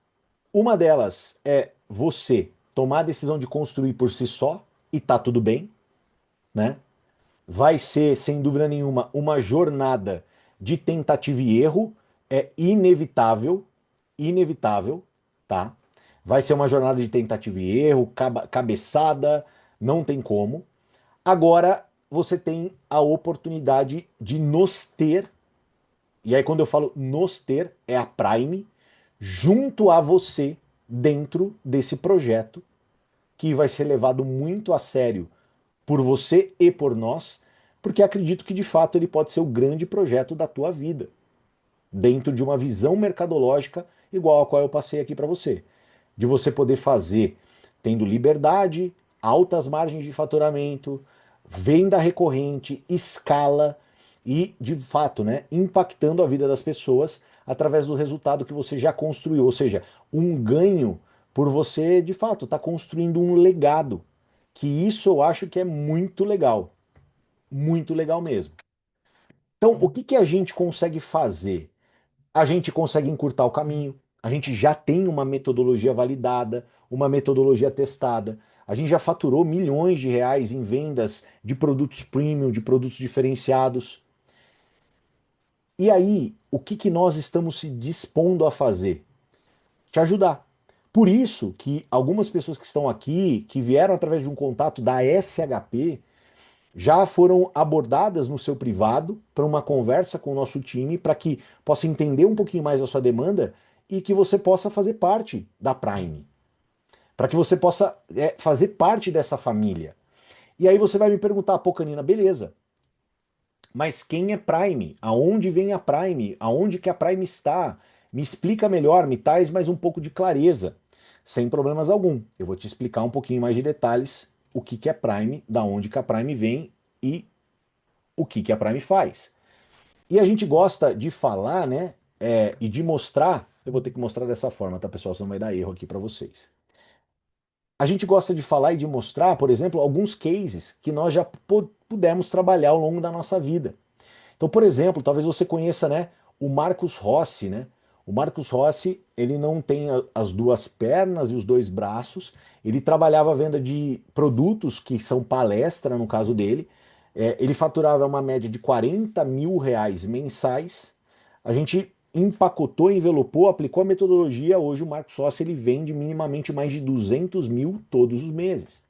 Uma delas é você tomar a decisão de construir por si só e tá tudo bem, né? Vai ser, sem dúvida nenhuma, uma jornada de tentativa e erro, é inevitável, inevitável, tá? Vai ser uma jornada de tentativa e erro, cabeçada, não tem como. Agora você tem a oportunidade de nos ter, e aí quando eu falo nos ter, é a Prime, junto a você, dentro desse projeto, que vai ser levado muito a sério por você e por nós, porque acredito que de fato ele pode ser o grande projeto da tua vida, dentro de uma visão mercadológica igual a qual eu passei aqui para você, de você poder fazer tendo liberdade, altas margens de faturamento, venda recorrente, escala e, de fato, né, impactando a vida das pessoas através do resultado que você já construiu, ou seja, um ganho por você, de fato, estar construindo um legado, que isso eu acho que é muito legal mesmo. Então, o que que a gente consegue fazer? A gente consegue encurtar o caminho, a gente já tem uma metodologia validada, uma metodologia testada, a gente já faturou milhões de reais em vendas de produtos premium, de produtos diferenciados. E aí, o que que nós estamos se dispondo a fazer? Te ajudar. Por isso que algumas pessoas que estão aqui, que vieram através de um contato da SHP, já foram abordadas no seu privado para uma conversa com o nosso time, para que possa entender um pouquinho mais a sua demanda e que você possa fazer parte da Prime, para que você possa fazer parte dessa família. E aí você vai me perguntar, pô, Canina, beleza, mas quem é Prime? Aonde vem a Prime? Aonde que a Prime está? Me explica melhor, me traz mais um pouco de clareza. Sem problemas algum. Eu vou te explicar um pouquinho mais de detalhes o que que é Prime, da onde que a Prime vem e o que que a Prime faz. E a gente gosta de falar, né, e de mostrar, eu vou ter que mostrar dessa forma, tá, pessoal? Senão vai dar erro aqui para vocês. A gente gosta de falar e de mostrar, por exemplo, alguns cases que nós já pudemos trabalhar ao longo da nossa vida. Então, por exemplo, talvez você conheça, né, o Marcos Rossi, né? O Marcos Rossi, ele não tem as duas pernas e os dois braços. Ele trabalhava a venda de produtos que são palestra, no caso dele. Ele faturava uma média de 40 mil reais mensais. A gente empacotou, envelopou, aplicou a metodologia. Hoje o Marcos Rossi ele vende minimamente mais de 200 mil todos os meses.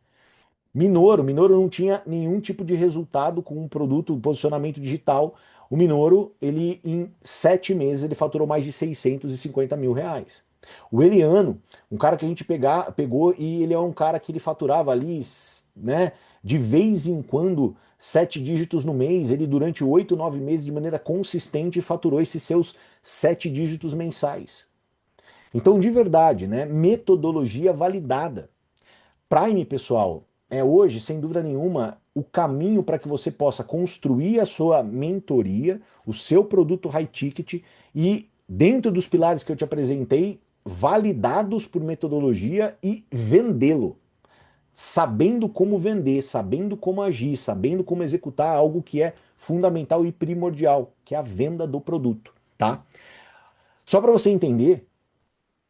Minoro não tinha nenhum tipo de resultado com um produto, um posicionamento digital. O Minoro, ele em 7 meses, ele faturou mais de 650 mil reais. O Eliano, um cara que a gente pegou e ele é um cara que ele faturava ali, né, de vez em quando, 7 dígitos no mês. Ele durante 8, 9 meses, de maneira consistente, faturou esses seus 7 dígitos mensais. Então, de verdade, né, metodologia validada. Prime, pessoal, é hoje, sem dúvida nenhuma, o caminho para que você possa construir a sua mentoria, o seu produto high ticket e, dentro dos pilares que eu te apresentei, validados por metodologia e vendê-lo. Sabendo como vender, sabendo como agir, sabendo como executar algo que é fundamental e primordial, que é a venda do produto, tá? Só para você entender,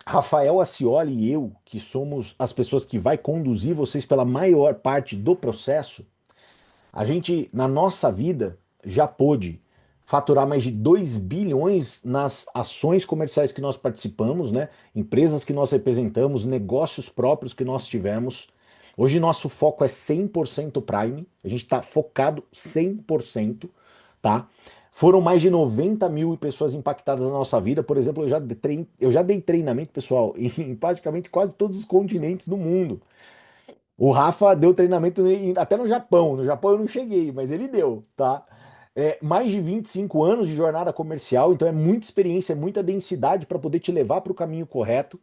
Rafael Acioli e eu, que somos as pessoas que vai conduzir vocês pela maior parte do processo, a gente, na nossa vida, já pôde faturar mais de 2 bilhões nas ações comerciais que nós participamos, né? Empresas que nós representamos, negócios próprios que nós tivemos. Hoje nosso foco é 100% Prime, a gente está focado 100%, tá? Foram mais de 90 mil pessoas impactadas na nossa vida. Por exemplo, eu já dei treinamento, pessoal, em praticamente quase todos os continentes do mundo. O Rafa deu treinamento até no Japão. No Japão eu não cheguei, mas ele deu, tá? Mais de 25 anos de jornada comercial, então é muita experiência, é muita densidade para poder te levar para o caminho correto.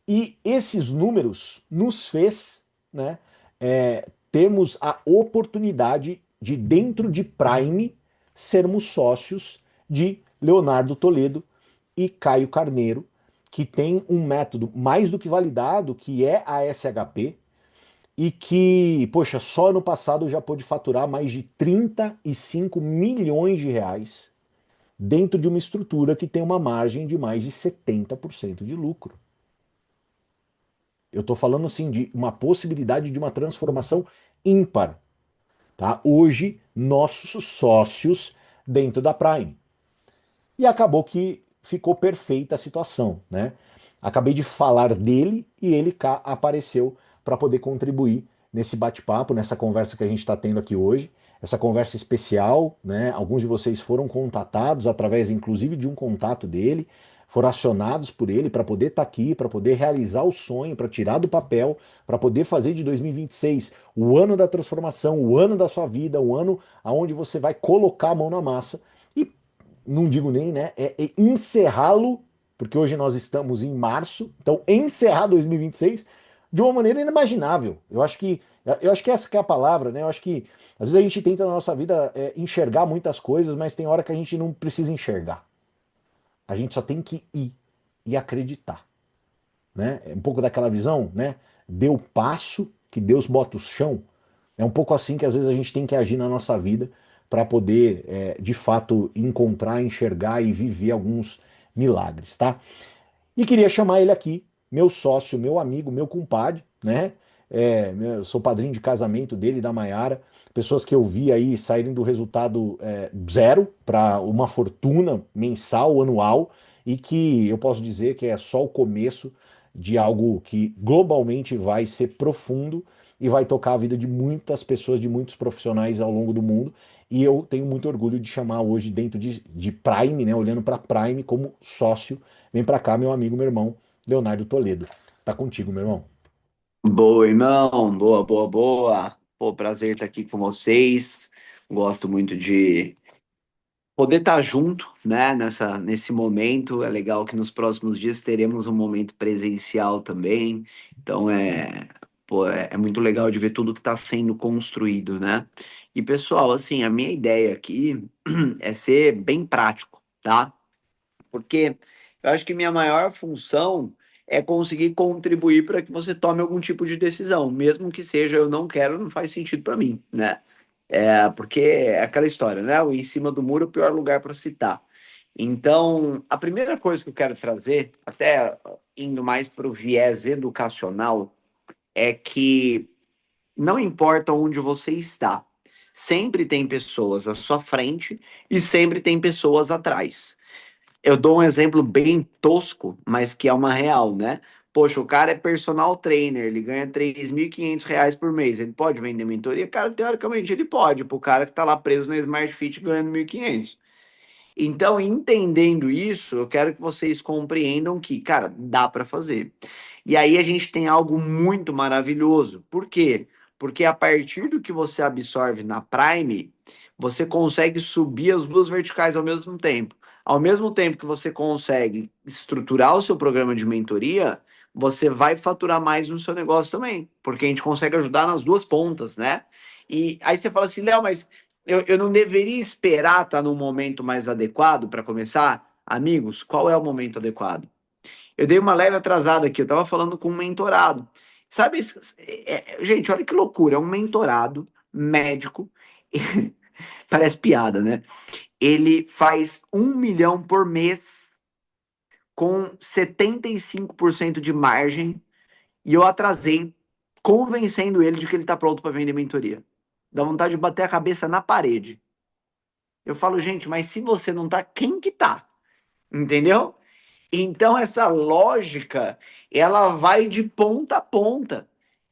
E esses números nos fez, né, termos a oportunidade de, dentro de Prime, sermos sócios de Leonardo Toledo e Caio Carneiro, que tem um método mais do que validado, que é a SHP, e que, poxa, só no passado já pôde faturar mais de 35 milhões de reais dentro de uma estrutura que tem uma margem de mais de 70% de lucro. Eu estou falando assim de uma possibilidade de uma transformação ímpar, tá? Hoje, nossos sócios dentro da Prime. E acabou que ficou perfeita a situação, né? Acabei de falar dele e ele cá apareceu para poder contribuir nesse bate-papo, nessa conversa que a gente está tendo aqui hoje, essa conversa especial, né? Alguns de vocês foram contatados através, inclusive, de um contato dele, foram acionados por ele para poder estar aqui, para poder realizar o sonho, para tirar do papel, para poder fazer de 2026 o ano da transformação, o ano da sua vida, o ano aonde você vai colocar a mão na massa e não digo nem, né, é encerrá-lo, porque hoje nós estamos em março, então encerrar 2026 de uma maneira inimaginável. Eu acho que essa que é a palavra, né? Eu acho que às vezes a gente tenta na nossa vida enxergar muitas coisas, mas tem hora que a gente não precisa enxergar. A gente só tem que ir e acreditar, né? É um pouco daquela visão, né? Dê o passo que Deus bota o chão. É um pouco assim que às vezes a gente tem que agir na nossa vida para poder, de fato, encontrar, enxergar e viver alguns milagres, tá? E queria chamar ele aqui, meu sócio, meu amigo, meu compadre, né? Eu sou padrinho de casamento dele, da Maiara, pessoas que eu vi aí saírem do resultado zero para uma fortuna mensal, anual, e que eu posso dizer que é só o começo de algo que globalmente vai ser profundo e vai tocar a vida de muitas pessoas, de muitos profissionais ao longo do mundo. E eu tenho muito orgulho de chamar hoje, dentro de Prime, né, olhando para Prime como sócio. Vem para cá, meu amigo, meu irmão, Leonardo Toledo. Tá contigo, meu irmão. Boa, irmão. Boa, boa, boa. Pô, prazer estar aqui com vocês. Gosto muito de poder estar junto, né, nesse momento. É legal que nos próximos dias teremos um momento presencial também. Então pô, é muito legal de ver tudo que está sendo construído, né? E pessoal, assim, a minha ideia aqui é ser bem prático, tá? Porque eu acho que minha maior função é conseguir contribuir para que você tome algum tipo de decisão, mesmo que seja eu não quero, não faz sentido para mim, né? Porque é aquela história, né? O em cima do muro é o pior lugar para citar. Então, a primeira coisa que eu quero trazer, até indo mais para o viés educacional, é que não importa onde você está, sempre tem pessoas à sua frente e sempre tem pessoas atrás. Eu dou um exemplo bem tosco, mas que é uma real, né? Poxa, o cara é personal trainer, ele ganha R$ 3.500 por mês. Ele pode vender mentoria? Cara, teoricamente ele pode, pro cara que tá lá preso na Smart Fit ganhando 1.500. Então, entendendo isso, eu quero que vocês compreendam que, cara, dá para fazer. E aí a gente tem algo muito maravilhoso. Por quê? Porque a partir do que você absorve na Prime, você consegue subir as duas verticais ao mesmo tempo. Ao mesmo tempo que você consegue estruturar o seu programa de mentoria, você vai faturar mais no seu negócio também, porque a gente consegue ajudar nas duas pontas, né? E aí você fala assim, Léo, mas eu não deveria esperar estar num momento mais adequado para começar? Amigos, qual é o momento adequado? Eu dei uma leve atrasada aqui, eu estava falando com um mentorado. Sabe, gente, olha que loucura, é um mentorado médico, parece piada, né? Ele faz 1 milhão por mês com 75% de margem e eu atrasei convencendo ele de que ele está pronto para vender mentoria. Dá vontade de bater a cabeça na parede. Eu falo, gente, mas se você não tá, quem que tá? Entendeu? Então essa lógica, ela vai de ponta a ponta.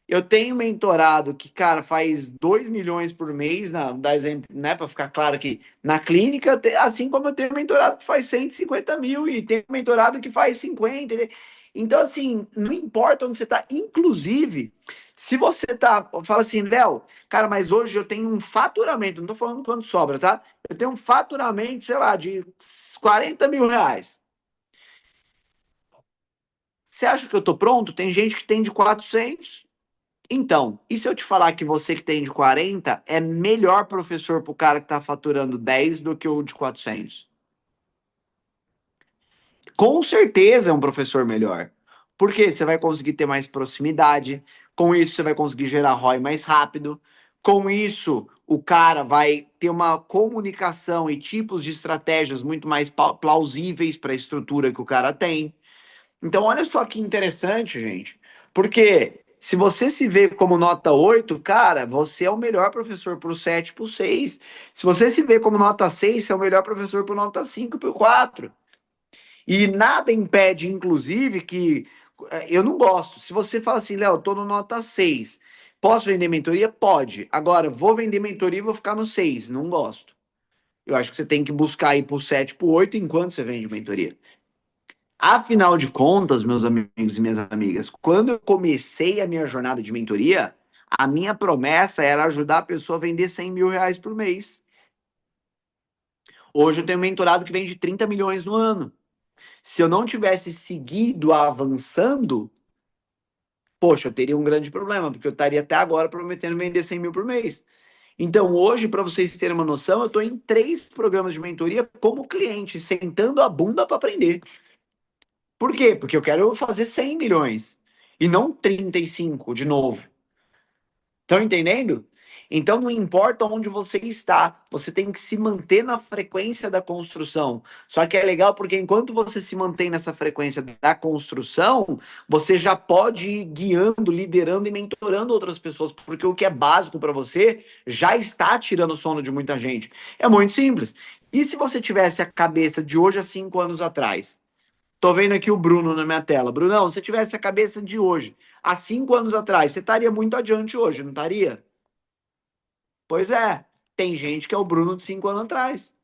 Eu tenho mentorado que, cara, faz 2 milhões por mês, dá exemplo, né, para ficar claro que na clínica, assim como eu tenho mentorado que faz 150 mil e tenho mentorado que faz 50. Então, assim, não importa onde você está, inclusive, se você tá, fala assim, Léo, cara, mas hoje eu tenho um faturamento, não tô falando quanto sobra, tá? Eu tenho um faturamento, sei lá, de R$ 40.000. Você acha que eu tô pronto? Tem gente que tem de 400. Então, e se eu te falar que você que tem de 40 é melhor professor para o cara que está faturando 10 do que o de 400? Com certeza é um professor melhor. Porque você vai conseguir ter mais proximidade, com isso você vai conseguir gerar ROI mais rápido, com isso o cara vai ter uma comunicação e tipos de estratégias muito mais plausíveis para a estrutura que o cara tem. Então, olha só que interessante, gente. Porque se você se vê como nota 8, cara, você é o melhor professor para o 7, para o 6. Se você se vê como nota 6, você é o melhor professor para nota 5, para o 4. E nada impede, inclusive, que eu não gosto. Se você fala assim, Léo, eu tô no nota 6, posso vender mentoria? Pode. Agora, vou vender mentoria e vou ficar no 6. Não gosto. Eu acho que você tem que buscar ir pro 7, pro 8 enquanto você vende mentoria. Afinal de contas, meus amigos e minhas amigas, quando eu comecei a minha jornada de mentoria, a minha promessa era ajudar a pessoa a vender R$ 100 mil por mês. Hoje eu tenho um mentorado que vende 30 milhões no ano. Se eu não tivesse seguido avançando, poxa, eu teria um grande problema, porque eu estaria até agora prometendo vender 100 mil por mês. Então, hoje, para vocês terem uma noção, eu estou em 3 programas de mentoria como cliente, sentando a bunda para aprender. Por quê? Porque eu quero fazer 100 milhões e não 35 de novo. Estão entendendo? Então não importa onde você está, você tem que se manter na frequência da construção. Só que é legal porque enquanto você se mantém nessa frequência da construção, você já pode ir guiando, liderando e mentorando outras pessoas, porque o que é básico para você já está tirando o sono de muita gente. É muito simples. E se você tivesse a cabeça de hoje a 5 anos atrás? Tô vendo aqui o Bruno na minha tela. Brunão, se você tivesse a cabeça de hoje, há 5 anos atrás, você estaria muito adiante hoje, não estaria? Pois é, tem gente que é o Bruno de 5 anos atrás.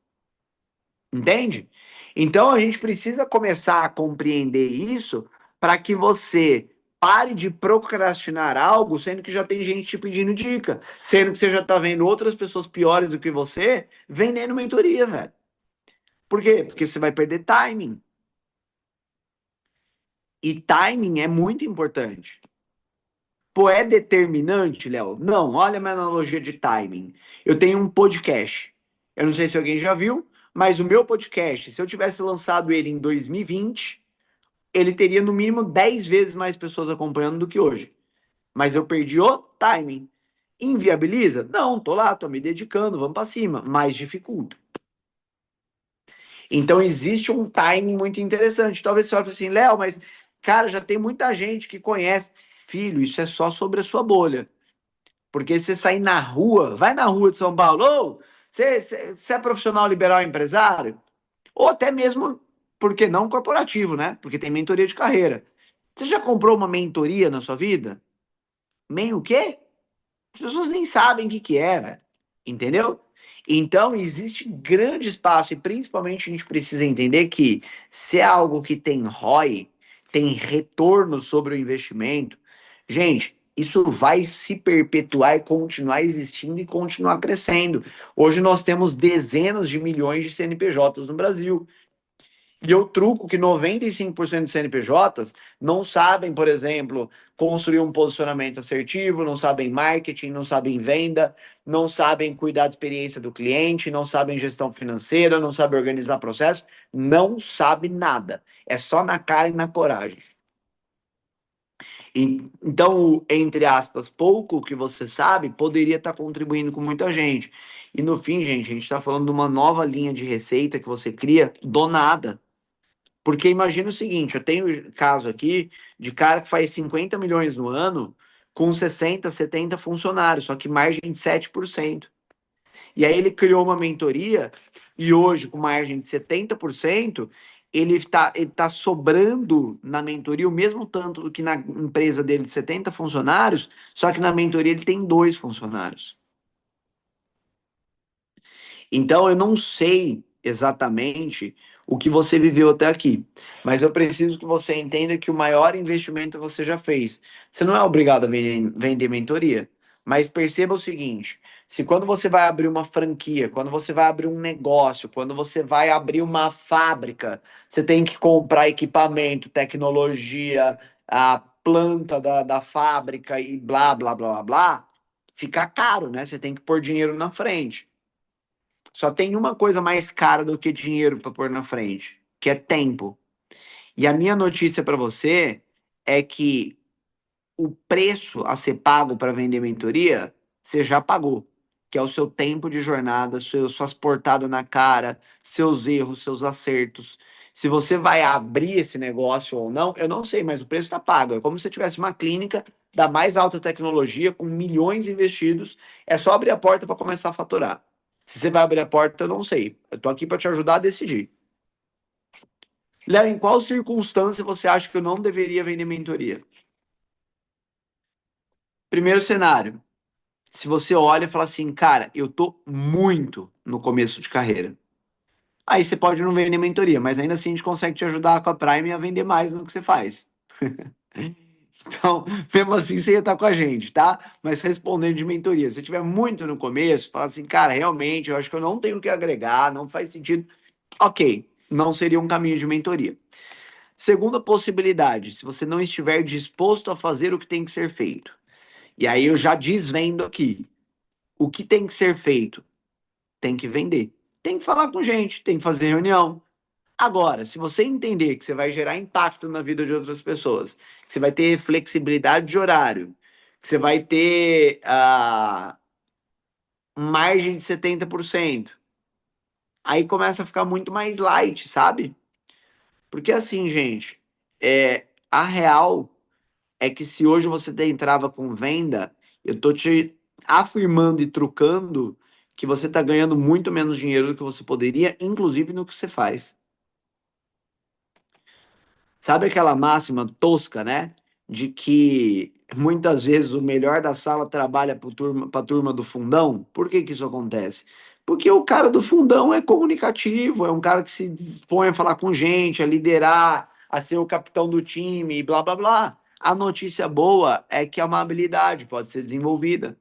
Entende? Então a gente precisa começar a compreender isso para que você pare de procrastinar algo, sendo que já tem gente te pedindo dica, sendo que você já tá vendo outras pessoas piores do que você vendendo mentoria, velho. Por quê? Porque você vai perder timing. E timing é muito importante. Pô, é determinante, Léo? Não, olha a minha analogia de timing. Eu tenho um podcast. Eu não sei se alguém já viu, mas o meu podcast, se eu tivesse lançado ele em 2020, ele teria no mínimo 10 vezes mais pessoas acompanhando do que hoje. Mas eu perdi o timing. Inviabiliza? Não, tô lá, tô me dedicando, vamos para cima, mas dificulta. Então existe um timing muito interessante. Talvez você fale assim, Léo, mas cara, já tem muita gente que conhece. Filho, isso é só sobre a sua bolha. Porque você sair na rua, vai na rua de São Paulo, ou você é profissional liberal empresário, ou até mesmo, por que não, corporativo, né? Porque tem mentoria de carreira. Você já comprou uma mentoria na sua vida? Nem o quê? As pessoas nem sabem o que que é, velho. Entendeu? Então, existe grande espaço, e principalmente a gente precisa entender que se é algo que tem ROI, tem retorno sobre o investimento, gente, isso vai se perpetuar e continuar existindo e continuar crescendo. Hoje nós temos dezenas de milhões de CNPJs no Brasil. E eu truco que 95% dos CNPJs não sabem, por exemplo, construir um posicionamento assertivo, não sabem marketing, não sabem venda, não sabem cuidar da experiência do cliente, não sabem gestão financeira, não sabem organizar processo, não sabe nada. É só na cara e na coragem. Então, entre aspas, pouco que você sabe poderia estar contribuindo com muita gente. E no fim, gente, a gente está falando de uma nova linha de receita que você cria do nada. Porque imagina o seguinte, eu tenho caso aqui de cara que faz 50 milhões no ano com 60, 70 funcionários, só que margem de 7%. E aí ele criou uma mentoria e hoje, com margem de 70%, ele tá sobrando na mentoria o mesmo tanto do que na empresa dele de 70 funcionários, só que na mentoria ele tem 2 funcionários. Então, eu não sei exatamente o que você viveu até aqui, mas eu preciso que você entenda que o maior investimento você já fez. Você não é obrigado a vender mentoria, mas perceba o seguinte: se quando você vai abrir uma franquia, quando você vai abrir um negócio, quando você vai abrir uma fábrica, você tem que comprar equipamento, tecnologia, a planta da fábrica e blá, blá, blá, blá, blá, fica caro, né? Você tem que pôr dinheiro na frente. Só tem uma coisa mais cara do que dinheiro para pôr na frente, que é tempo. E a minha notícia para você é que o preço a ser pago para vender mentoria, você já pagou, que é o seu tempo de jornada, suas portadas na cara, seus erros, seus acertos. Se você vai abrir esse negócio ou não, eu não sei, mas o preço está pago. É como se você tivesse uma clínica da mais alta tecnologia, com milhões investidos. É só abrir a porta para começar a faturar. Se você vai abrir a porta, eu não sei. Eu tô aqui para te ajudar a decidir. Léo, em qual circunstância você acha que eu não deveria vender mentoria? Primeiro cenário, se você olha e fala assim, cara, eu tô muito no começo de carreira. Aí você pode não vender mentoria, mas ainda assim a gente consegue te ajudar com a Prime a vender mais no que você faz. Então, mesmo assim, você ia estar com a gente, tá? Mas respondendo de mentoria, se tiver muito no começo, fala assim, cara, realmente, eu acho que eu não tenho o que agregar, não faz sentido. Ok, não seria um caminho de mentoria. Segunda possibilidade, se você não estiver disposto a fazer o que tem que ser feito. E aí eu já desvendo aqui. O que tem que ser feito? Tem que vender. Tem que falar com gente, tem que fazer reunião. Agora, se você entender que você vai gerar impacto na vida de outras pessoas, que você vai ter flexibilidade de horário, que você vai ter margem de 70%, aí começa a ficar muito mais light, sabe? Porque assim, gente, a real é que se hoje você tem trava com venda, eu tô te afirmando e trucando que você tá ganhando muito menos dinheiro do que você poderia, inclusive no que você faz. Sabe aquela máxima tosca, né? De que muitas vezes o melhor da sala trabalha para a turma do fundão? Por que que isso acontece? Porque o cara do fundão é comunicativo, é um cara que se dispõe a falar com gente, a liderar, a ser o capitão do time, e blá blá blá. A notícia boa é que é uma habilidade, pode ser desenvolvida.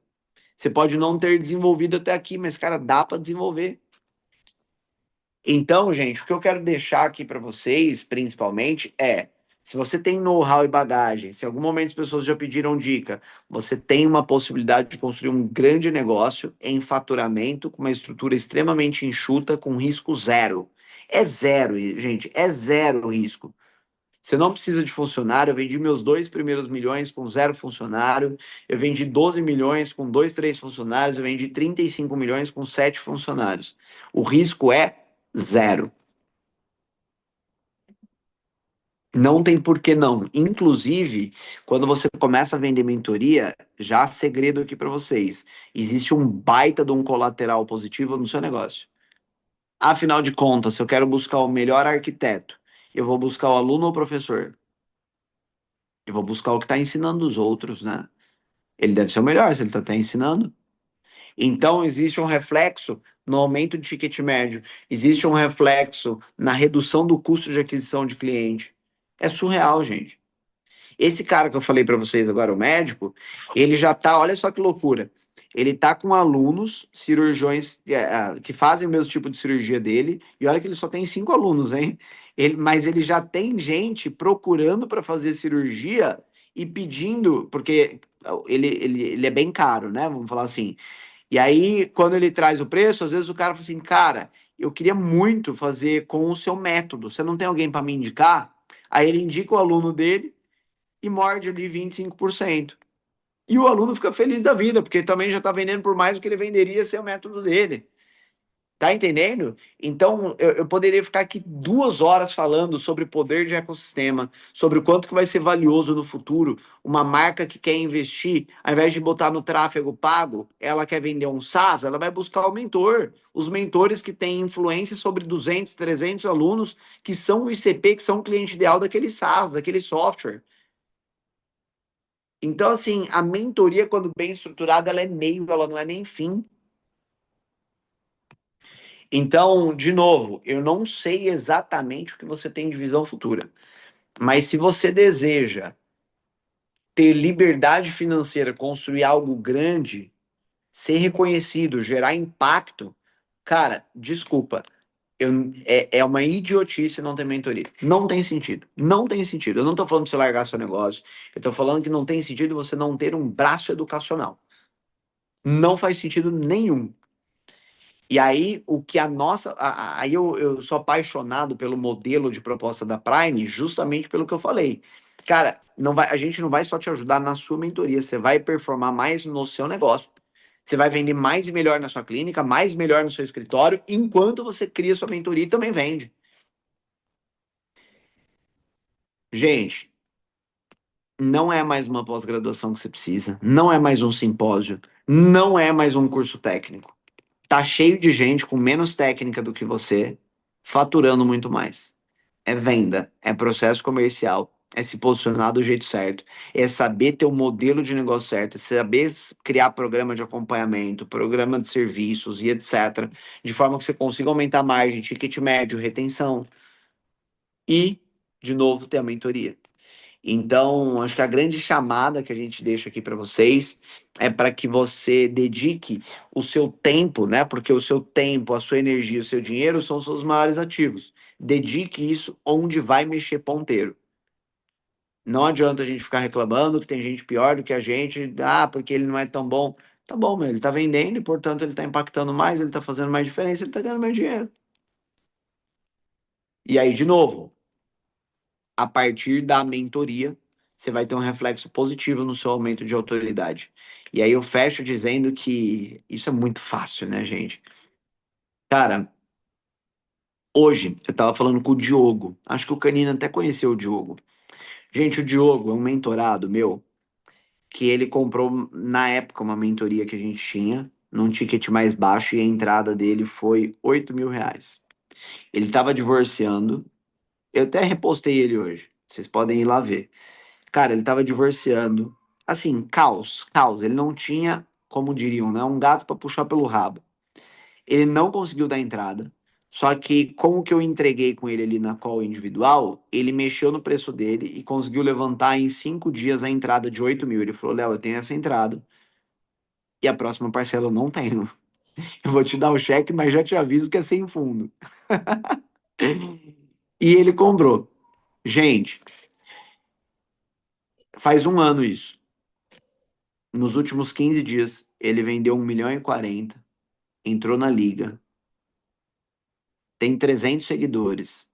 Você pode não ter desenvolvido até aqui, mas, cara, dá para desenvolver. Então, gente, o que eu quero deixar aqui para vocês, principalmente, é: se você tem know-how e bagagem, se em algum momento as pessoas já pediram dica, você tem uma possibilidade de construir um grande negócio em faturamento, com uma estrutura extremamente enxuta, com risco zero. É zero, gente, é zero risco. Você não precisa de funcionário. Eu vendi meus 2 primeiros milhões com zero funcionário. Eu vendi 12 milhões com dois, três funcionários. Eu vendi 35 milhões com sete funcionários. O risco é zero. Não tem por que não. Inclusive, quando você começa a vender mentoria, já há segredo aqui para vocês. Existe um baita de um colateral positivo no seu negócio. Afinal de contas, se eu quero buscar o melhor arquiteto, eu vou buscar o aluno ou o professor? Eu vou buscar o que está ensinando os outros, né? Ele deve ser o melhor se ele está até ensinando. Então, existe um reflexo no aumento de ticket médio, existe um reflexo na redução do custo de aquisição de cliente. É surreal, gente. Esse cara que eu falei para vocês agora, o médico, ele já tá, olha só que loucura. Ele tá com alunos, cirurgiões que fazem o mesmo tipo de cirurgia dele, e olha que ele só tem 5 alunos, hein? Mas ele já tem gente procurando para fazer cirurgia e pedindo, porque ele é bem caro, né? Vamos falar assim. E aí, quando ele traz o preço, às vezes o cara fala assim, cara, eu queria muito fazer com o seu método. Você não tem alguém para me indicar? Aí ele indica o aluno dele e morde ali 25%. E o aluno fica feliz da vida, porque também já está vendendo por mais do que ele venderia sem o método dele. Tá entendendo? Então, eu poderia ficar aqui 2 horas falando sobre poder de ecossistema, sobre o quanto que vai ser valioso no futuro uma marca que quer investir, ao invés de botar no tráfego pago, ela quer vender um SaaS, ela vai buscar o mentor. Os mentores que têm influência sobre 200, 300 alunos, que são o ICP, que são o cliente ideal daquele SaaS, daquele software. Então, assim, a mentoria, quando bem estruturada, ela é meio, ela não é nem fim. Então, de novo, eu não sei exatamente o que você tem de visão futura, mas se você deseja ter liberdade financeira, construir algo grande, ser reconhecido, gerar impacto, cara, desculpa, é uma idiotice não ter mentoria. Não tem sentido. Não tem sentido. Eu não tô falando pra você largar seu negócio. Eu tô falando que não tem sentido você não ter um braço educacional. Não faz sentido nenhum. E aí, o que a nossa. Aí eu sou apaixonado pelo modelo de proposta da Prime, justamente pelo que eu falei. Cara, não vai, a gente não vai só te ajudar na sua mentoria, você vai performar mais no seu negócio. Você vai vender mais e melhor na sua clínica, mais e melhor no seu escritório, enquanto você cria sua mentoria e também vende. Gente, não é mais uma pós-graduação que você precisa, não é mais um simpósio, não é mais um curso técnico. Tá cheio de gente com menos técnica do que você, faturando muito mais. É venda, é processo comercial, é se posicionar do jeito certo, é saber ter o modelo de negócio certo, é saber criar programa de acompanhamento, programa de serviços e etc. De forma que você consiga aumentar a margem, ticket médio, retenção e, de novo, ter a mentoria. Então, acho que a grande chamada que a gente deixa aqui para vocês é para que você dedique o seu tempo, né? Porque o seu tempo, a sua energia, o seu dinheiro são os seus maiores ativos. Dedique isso onde vai mexer ponteiro. Não adianta a gente ficar reclamando que tem gente pior do que a gente, porque ele não é tão bom. Tá bom, mas ele tá vendendo e, portanto, ele tá impactando mais, ele tá fazendo mais diferença, ele tá ganhando mais dinheiro. E aí, de novo, a partir da mentoria, você vai ter um reflexo positivo no seu aumento de autoridade. E aí eu fecho dizendo que isso é muito fácil, né, gente? Cara, hoje eu tava falando com o Diogo. Acho que o Canino até conheceu o Diogo. Gente, o Diogo é um mentorado meu que ele comprou na época uma mentoria que a gente tinha, num ticket mais baixo, e a entrada dele foi R$ 8.000. Ele tava divorciando. Eu até repostei ele hoje. Vocês podem ir lá ver. Cara, ele tava divorciando. Assim, caos, caos. Ele não tinha, como diriam, né? Um gato para puxar pelo rabo. Ele não conseguiu dar entrada. Só que, como que eu entreguei com ele ali na call individual, ele mexeu no preço dele e conseguiu levantar em 5 dias a entrada de 8.000. Ele falou: Léo, eu tenho essa entrada e a próxima parcela eu não tenho. Eu vou te dar o cheque, mas já te aviso que é sem fundo. E ele comprou. Gente, faz um ano isso. Nos últimos 15 dias, ele vendeu 1.040.000, entrou na liga, tem 300 seguidores.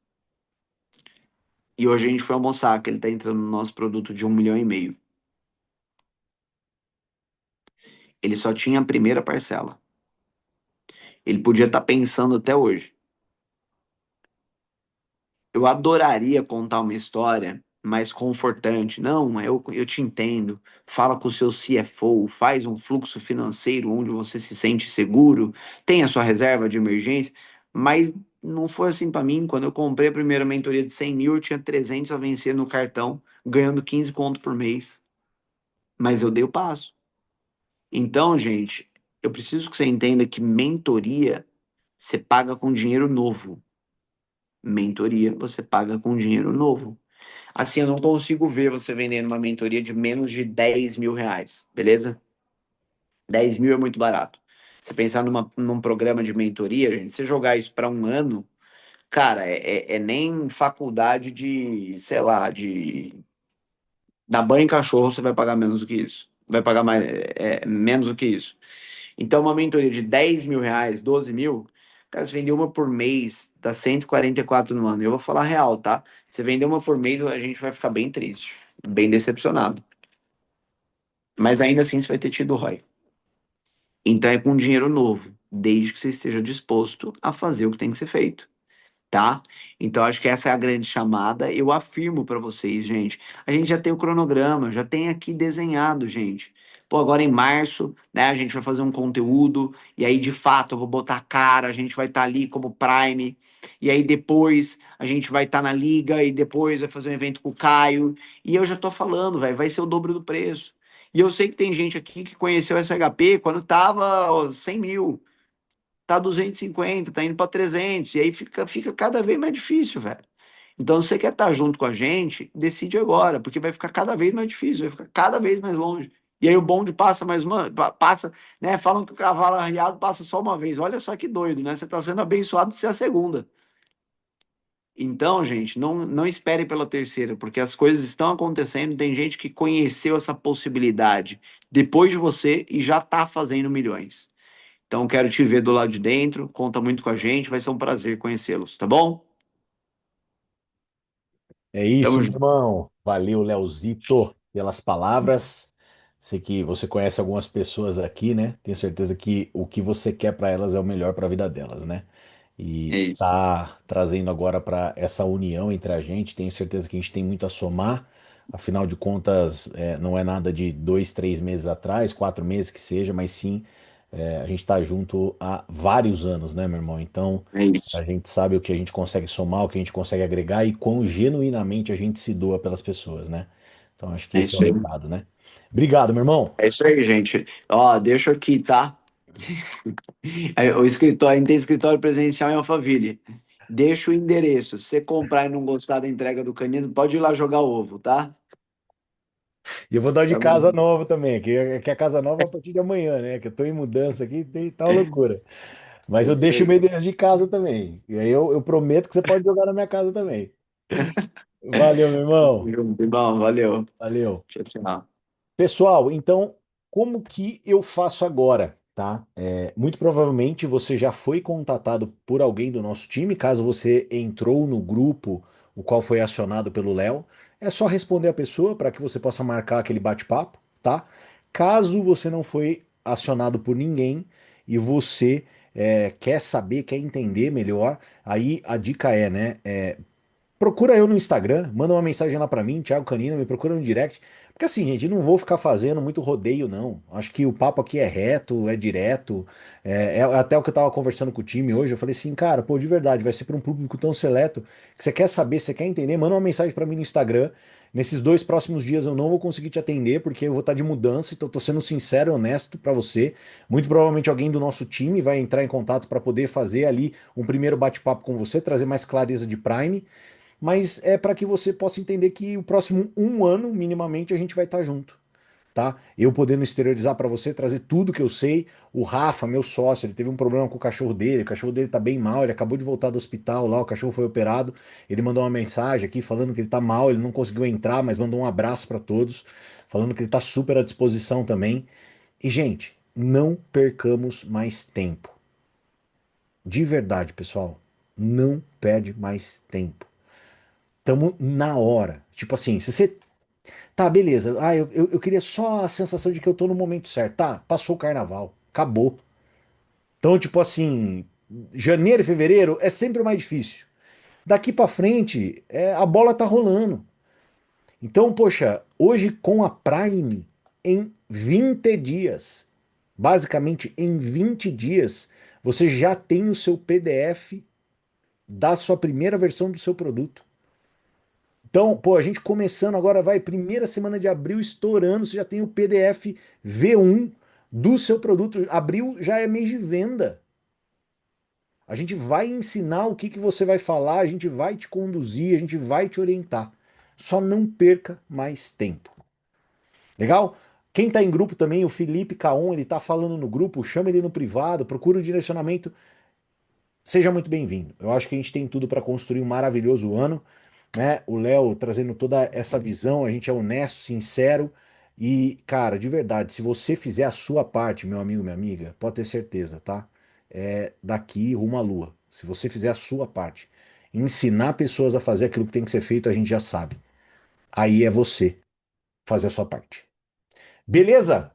E hoje a gente foi almoçar, que ele tá entrando no nosso produto de 1,5 milhão. Ele só tinha a primeira parcela. Ele podia estar pensando até hoje. Eu adoraria contar uma história mais confortante. Não, eu te entendo. Fala com o seu CFO, faz um fluxo financeiro onde você se sente seguro, tem a sua reserva de emergência. Mas não foi assim para mim. Quando eu comprei a primeira mentoria de 100.000, eu tinha 300 a vencer no cartão, ganhando 15 conto por mês. Mas eu dei o passo. Então, gente, eu preciso que você entenda que mentoria você paga com dinheiro novo. Mentoria você paga com dinheiro novo. Assim, eu não consigo ver você vendendo uma mentoria de menos de R$ 10.000, beleza? 10.000 é muito barato. Você pensar num programa de mentoria, gente, você jogar isso para um ano, cara, é nem faculdade de, sei lá, de dar banho em cachorro, você vai pagar menos do que isso. Vai pagar mais, menos do que isso. Então, uma mentoria de R$ 10.000, 12.000, cara, você vender uma por mês, dá 144 no ano. Eu vou falar real, tá? Você vender uma por mês, a gente vai ficar bem triste, bem decepcionado. Mas ainda assim você vai ter tido ROI. Então é com dinheiro novo, desde que você esteja disposto a fazer o que tem que ser feito, tá? Então acho que essa é a grande chamada. Eu afirmo para vocês, gente. A gente já tem o cronograma, já tem aqui desenhado, gente. Pô, agora em março, né, a gente vai fazer um conteúdo e aí de fato eu vou botar a cara, a gente vai estar ali como Prime. E aí depois a gente vai estar na liga e depois vai fazer um evento com o Caio. E eu já tô falando, velho, vai ser o dobro do preço. E eu sei que tem gente aqui que conheceu essa HP quando tava 100.000, tá 250, tá indo para 300, e aí fica cada vez mais difícil, velho. Então, se você quer estar junto com a gente, decide agora, porque vai ficar cada vez mais difícil, vai ficar cada vez mais longe. E aí o bonde passa mais uma, passa, né? Falam que o cavalo arriado passa só uma vez. Olha só que doido, né? Você está sendo abençoado de ser a segunda. Então, gente, não espere pela terceira, porque as coisas estão acontecendo. Tem gente que conheceu essa possibilidade depois de você e já está fazendo milhões. Então, quero te ver do lado de dentro. Conta muito com a gente. Vai ser um prazer conhecê-los, tá bom? É Tamo isso, meu junto. irmão. Valeu, Leozito, pelas palavras. Sei que você conhece algumas pessoas aqui, né? Tenho certeza que o que você quer para elas é o melhor para a vida delas, né? É E isso. tá trazendo agora para essa união entre a gente. Tenho certeza que a gente tem muito a somar. Afinal de contas, não é nada de 2, 3 meses atrás, 4 meses que seja, mas sim A gente está junto há vários anos, né, meu irmão? Então, É isso. a gente sabe o que a gente consegue somar, o que a gente consegue agregar e quão genuinamente a gente se doa pelas pessoas, né? Então, acho que É esse é o isso aí. recado, né? Obrigado, meu irmão. É isso aí, gente. Ó, deixa aqui, tá? O escritório, a gente tem escritório presencial em Alphaville. Deixa o endereço. Se você comprar e não gostar da entrega do canino, pode ir lá jogar ovo, tá? E eu vou dar de Tá bom? casa nova também, que a casa nova é a partir de amanhã, né? Que eu tô em mudança aqui, tá uma loucura. Mas É eu isso deixo o aí. meu endereço de casa também. E aí eu prometo que você pode jogar na minha casa também. Valeu, meu irmão. Junto, irmão. Valeu. Valeu. Tchau, tchau. Pessoal, então, como que eu faço agora, tá? Muito provavelmente você já foi contatado por alguém do nosso time, caso você entrou no grupo, o qual foi acionado pelo Léo. É só responder a pessoa para que você possa marcar aquele bate-papo, tá? Caso você não foi acionado por ninguém e você quer saber, quer entender melhor, aí a dica é, né? Procura eu no Instagram, manda uma mensagem lá pra mim, Thiago Canino, me procura no direct. Porque assim, gente, não vou ficar fazendo muito rodeio, não. Acho que o papo aqui é reto, é direto. É até o que eu tava conversando com o time hoje. Eu falei assim, cara, pô, de verdade, vai ser pra um público tão seleto que você quer saber, você quer entender, manda uma mensagem pra mim no Instagram. Nesses 2 próximos dias eu não vou conseguir te atender porque eu vou estar de mudança, então eu tô sendo sincero e honesto pra você. Muito provavelmente alguém do nosso time vai entrar em contato pra poder fazer ali um primeiro bate-papo com você, trazer mais clareza de Prime, mas é para que você possa entender que o próximo um ano, minimamente, a gente vai estar junto, tá? Eu podendo exteriorizar para você, trazer tudo que eu sei. O Rafa, meu sócio, ele teve um problema com o cachorro dele tá bem mal, ele acabou de voltar do hospital lá, o cachorro foi operado. Ele mandou uma mensagem aqui falando que ele tá mal, ele não conseguiu entrar, mas mandou um abraço para todos, falando que ele tá super à disposição também. E, gente, não percamos mais tempo. De verdade, pessoal, não perde mais tempo. Tamo na hora. Tipo assim, se você. Tá, beleza. Ah, eu queria só a sensação de que eu tô no momento certo. Tá, passou o carnaval. Acabou. Então, tipo assim, janeiro e fevereiro é sempre o mais difícil. Daqui pra frente, a bola tá rolando. Então, poxa, hoje com a Prime, em 20 dias, basicamente em 20 dias, você já tem o seu PDF da sua primeira versão do seu produto. Então, pô, a gente começando agora, vai, primeira semana de abril estourando, você já tem o PDF V1 do seu produto. Abril já é mês de venda. A gente vai ensinar o que que você vai falar, a gente vai te conduzir, a gente vai te orientar. Só não perca mais tempo. Legal? Quem tá em grupo também, o Felipe Caon, ele tá falando no grupo, chama ele no privado, procura o direcionamento. Seja muito bem-vindo. Eu acho que a gente tem tudo para construir um maravilhoso ano, né? O Léo trazendo toda essa visão, a gente é honesto, sincero e, cara, de verdade, se você fizer a sua parte, meu amigo, minha amiga, pode ter certeza, tá? É daqui rumo à lua. Se você fizer a sua parte, ensinar pessoas a fazer aquilo que tem que ser feito, a gente já sabe. Aí é você fazer a sua parte. Beleza?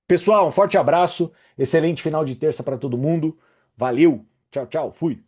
Pessoal, um forte abraço, excelente final de terça para todo mundo. Valeu, tchau, tchau, fui.